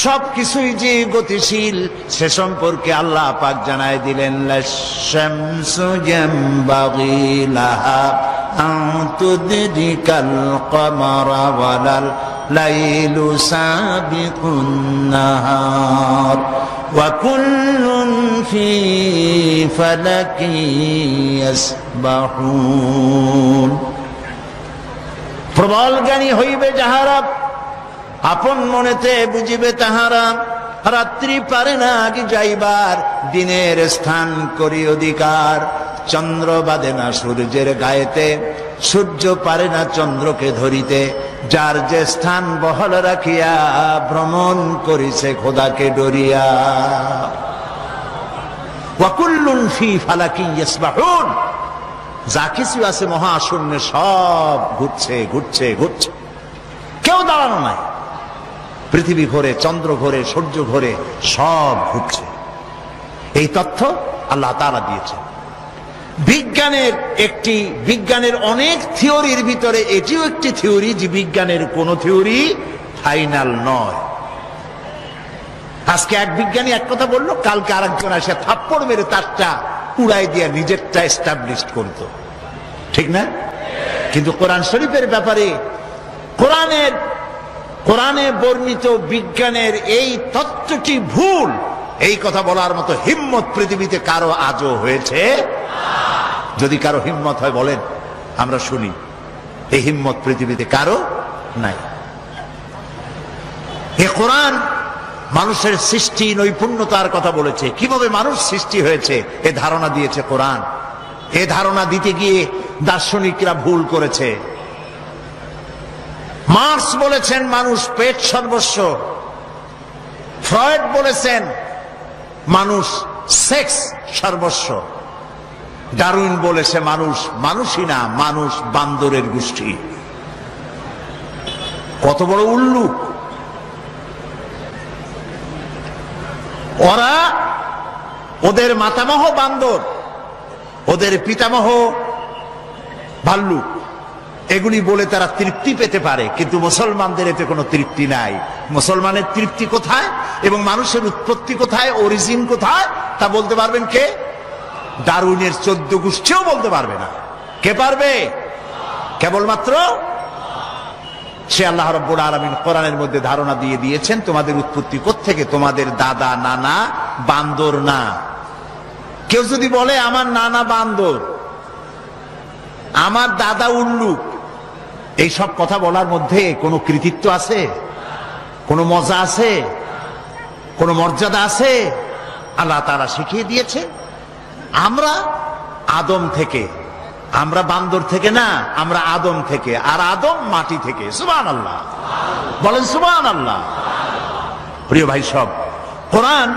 সবকিছুই যে গতিশীল সে সম্পর্কে আল্লাহ পাক জানায় দিলেন, লাশ-শামসু ইয়ানবাগি লাহা আন তুদরিকাল কমারা ওয়ালাল লাইলু সাবিকুন নাহার ওয়া কুল্লুন ফি ফালাকি ইয়াসবাহুন। প্রবল জ্ঞানী হইবে যাহারা, আপন মনেতে বুঝিবে তাহারা, রাত্রি পারে না আগে যাইবার, দিনের স্থান করি অধিকার। চন্দ্র বাঁধে না সূর্যের গায়েতে, সূর্য পারে না চন্দ্রকে ধরিতে, যার যে স্থান বহাল রাখিয়া ভ্রমণ করিছে খোদাকে ডরিয়া। ওয়া কুল্লুন ফি ফালাকি ইয়াসবাহুন, যা কিছু আছে মহাশূন্যে সব ঘুরছে ঘুরছে ঘুরছে, কেউ দাঁড়ানো নাই। পৃথিবী ঘোরে, চন্দ্র ঘোরে, সূর্য ঘোরে, সব ঘুরছে। এই তথ্য আল্লাহ তাআলা দিয়েছেন। বিজ্ঞানের অনেক থিওরির ভিতরে এটিও একটি থিওরি যে বিজ্ঞানের কোন থিওরি ফাইনাল নয়। আজকে এক বিজ্ঞানী এক কথা বললো, কালকে আরেকজন আসে থাপ্পড় মেরে তারটা উড়াই দিয়ে নিজেরটা এস্টাবলিশ করত, ঠিক না? কিন্তু কোরআন শরীফের ব্যাপারে কোরআনে বর্ণিত বিজ্ঞানের এই তত্ত্বটি ভুল, এই কথা বলার মতো হিম্মত পৃথিবীতে কারো আজও হয়েছে? যদি কারো হিম্মত হয় বলেন, আমরা শুনি। এই হিম্মত পৃথিবীতে কারো নাই। এ কোরআন মানুষের সৃষ্টি নৈপুণ্যতার কথা বলেছে, কিভাবে মানুষ সৃষ্টি হয়েছে এ ধারণা দিয়েছে কোরআন। এ ধারণা দিতে গিয়ে দার্শনিকরা ভুল করেছে। মার্কস বলেছেন মানুষ পেট সর্বস্ব, ফ্রয়েড বলেছেন মানুষ সেক্স সর্বস্ব, ডারউইন বলেছে মানুষ মানুষই না, মানুষ বান্দরের গোষ্ঠী। কত বড় উল্লুক! ওদের মাতামহ বান্দর, ওদের পিতামহ ভাল্লুক, এগুলি বলে তারা তৃপ্তি পেতে পারে, কিন্তু মুসলমানদের এতে কোনো তৃপ্তি নাই। মুসলমানের তৃপ্তি কোথায় এবং মানুষের উৎপত্তি কোথায়, অরিজিন কোথায়, তা বলতে পারবেন কে? ডারউইনের 14 গোষ্ঠীও বলতে পারবে না। কে পারবে? কেবলমাত্র সে আল্লাহ রাব্বুল আলামিন কোরআনের মধ্যে ধারণা দিয়ে দিয়েছেন তোমাদের উৎপত্তি কোত্থেকে, তোমাদের দাদা নানা বান্দর না। কেউ যদি বলে আমার নানা বান্দর, আমার দাদা উল্লুক, এই সব কথা বলার মধ্যে কোনো কৃতিত্ব আছে? কোনো মজা আছে? কোনো মর্যাদা আছে? আল্লাহ তাআলা শিখিয়ে দিয়েছে আমরা আদম থেকে, আমরা বান্দর থেকে না, আমরা আদম থেকে, আর আদম মাটি থেকে। সুবহানাল্লাহ বলেন, সুবহানাল্লাহ। প্রিয় ভাই সব, কোরআন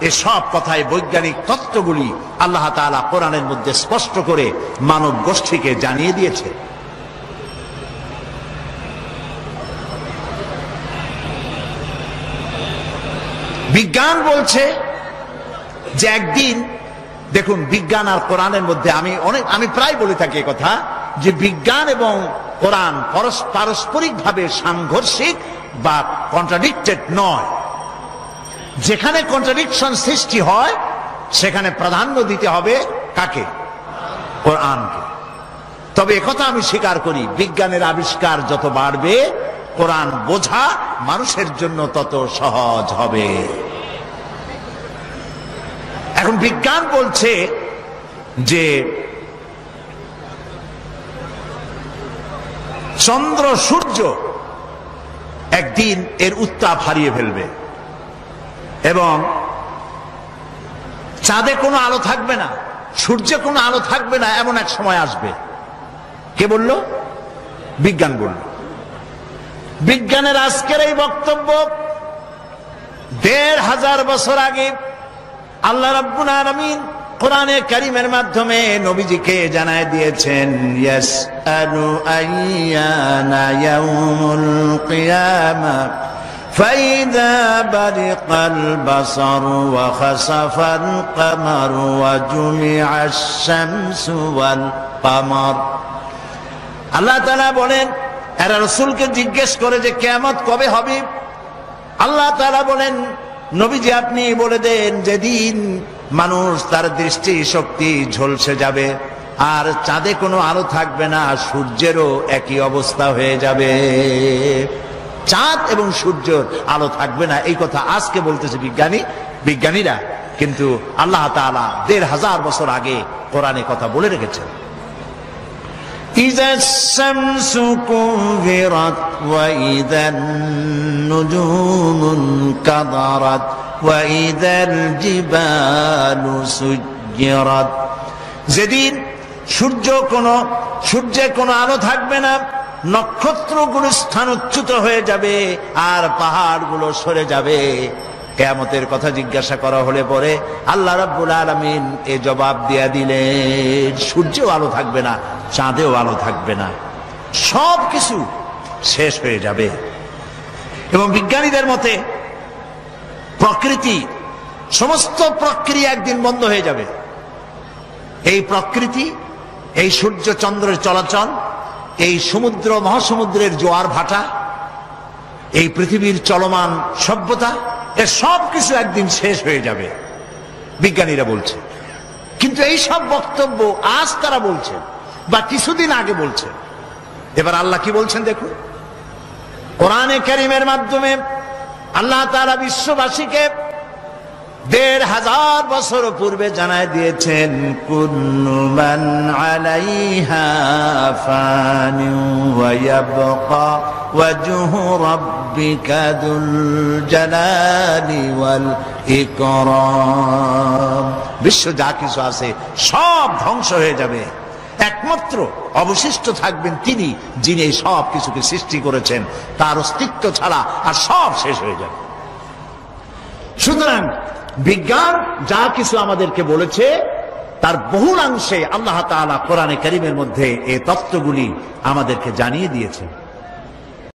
এসব কথায় বৈজ্ঞানিক তত্ত্বগুলি আল্লাহ তাআলা কোরআনের মধ্যে স্পষ্ট করে মানব গোষ্ঠীকে জানিয়ে দিয়েছে। বিজ্ঞান বলছে যে একদিন, দেখুন বিজ্ঞান আর কোরআনের মধ্যে আমি প্রায় বলে থাকি কথা, যে বিজ্ঞান এবং কোরআন পারস্পরিকভাবে সাংঘর্ষিক বা কন্ট্রাডিক্টেড নয়। যেখানে কন্ট্রাডিকশন সৃষ্টি হয় সেখানে প্রাধান্য দিতে হবে কাকে? কোরআনকে। তবে একথা আমি স্বীকার করি, বিজ্ঞানের আবিষ্কার যত বাড়বে কোরআন বোঝা মানুষের জন্য তত সহজ হবে। এখন বিজ্ঞান বলছে যে চন্দ্র সূর্য একদিন এর উত্তাপ হারিয়ে ফেলবে এবং চাঁদে কোনো আলো থাকবে না, সূর্যে কোনো আলো থাকবে না, এমন এক সময় আসবে। কে বলল? বিজ্ঞান বলল। বিজ্ঞানের আজকের এই বক্তব্য ১৫০০ বছর আগে আল্লাহ রাব্বুল আলামিন কোরআনে কারীমের মাধ্যমে নবীজিকে জানায় দিয়েছেন, ইয়াসআলু আইয়ানা ইয়াউমুল কিয়ামা ফাইদা বারিকাল বাসারু ওয়া খাসাফাল কামারু ওয়া জুমিআশ শামসু ওয়াল কামার। আল্লাহ তাআলা বলেন, এরা রাসূলকে জিজ্ঞেস করে যে কিয়ামত কবে হবে। আল্লাহ তাআলা বলেন, নবীজি আপনি বলে দেন যেদিন মানুষ তার দৃষ্টি শক্তি ঝলসে যাবে আর চাঁদে কোনো আলো থাকবে না, সূর্যেরও একই অবস্থা হয়ে যাবে। চাঁদ এবং সূর্যের আলো থাকবে না, এই কথা আজকে বলতেছে বিজ্ঞানীরা, কিন্তু আল্লাহ তাআলা ১৫০০ বছর আগে কোরআনে কথা বলে রেখেছেন। إذا الشمس كورت وإذا النجوم انكدرت وإذا الجبال سجرت। যেদিন সূর্যে কোনো আলো থাকবে না, নক্ষত্রগুলো স্থানচ্যুত হয়ে যাবে আর পাহাড়গুলো সরে যাবে। কিয়ামতের কথা জিজ্ঞাসা করা হলে পরে আল্লাহ রাব্বুল আলামিন এ জবাব দিয়া দিলেন, সূর্যেও আলো থাকবে না, চাঁদেও আলো থাকবে না, সব কিছু শেষ হয়ে যাবে। এবং বিজ্ঞানীদের মতে প্রকৃতি, সমস্ত প্রক্রিয়া একদিন বন্ধ হয়ে যাবে। এই প্রকৃতি, এই সূর্য চন্দ্রের চলাচল, এই সমুদ্র মহাসমুদ্রের জোয়ার ভাটা, এই পৃথিবীর চলমান সভ্যতা, এর সব কিছু একদিন শেষ হয়ে যাবে, বিজ্ঞানীরা বলছে। কিন্তু এই সব বক্তব্য আজ তারা বলছেন বা কিছুদিন আগে বলছেন। এবার আল্লাহ কি বলছেন দেখুন, কোরআনে কারীমের মাধ্যমে আল্লাহ তাআলা বিশ্ববাসীকে ১৫০০ বছর পূর্বে জানায় দিয়েছেন, কুল্লু মান আলাইহা ফানি ওয়া ইয়াবকা ওয়াজহু রাব্বিকা যুল জালালি ওয়াল ইকরাম। বিশ্ব যা কিছু আছে সব ধ্বংস হয়ে যাবে, একমাত্র অবশিষ্ট থাকবেন তিনি, যিনি এই সব কিছুকে সৃষ্টি করেছেন। তার অস্তিত্ব ছাড়া আর সব শেষ হয়ে যাবে। সুতরাং বিজ্ঞান যা কিছু আমাদেরকে বলেছে তার বহুলাংশে আল্লাহ তাআলা কোরআনে কারীমের মধ্যে এই তত্ত্বগুলি আমাদেরকে জানিয়ে দিয়েছেন।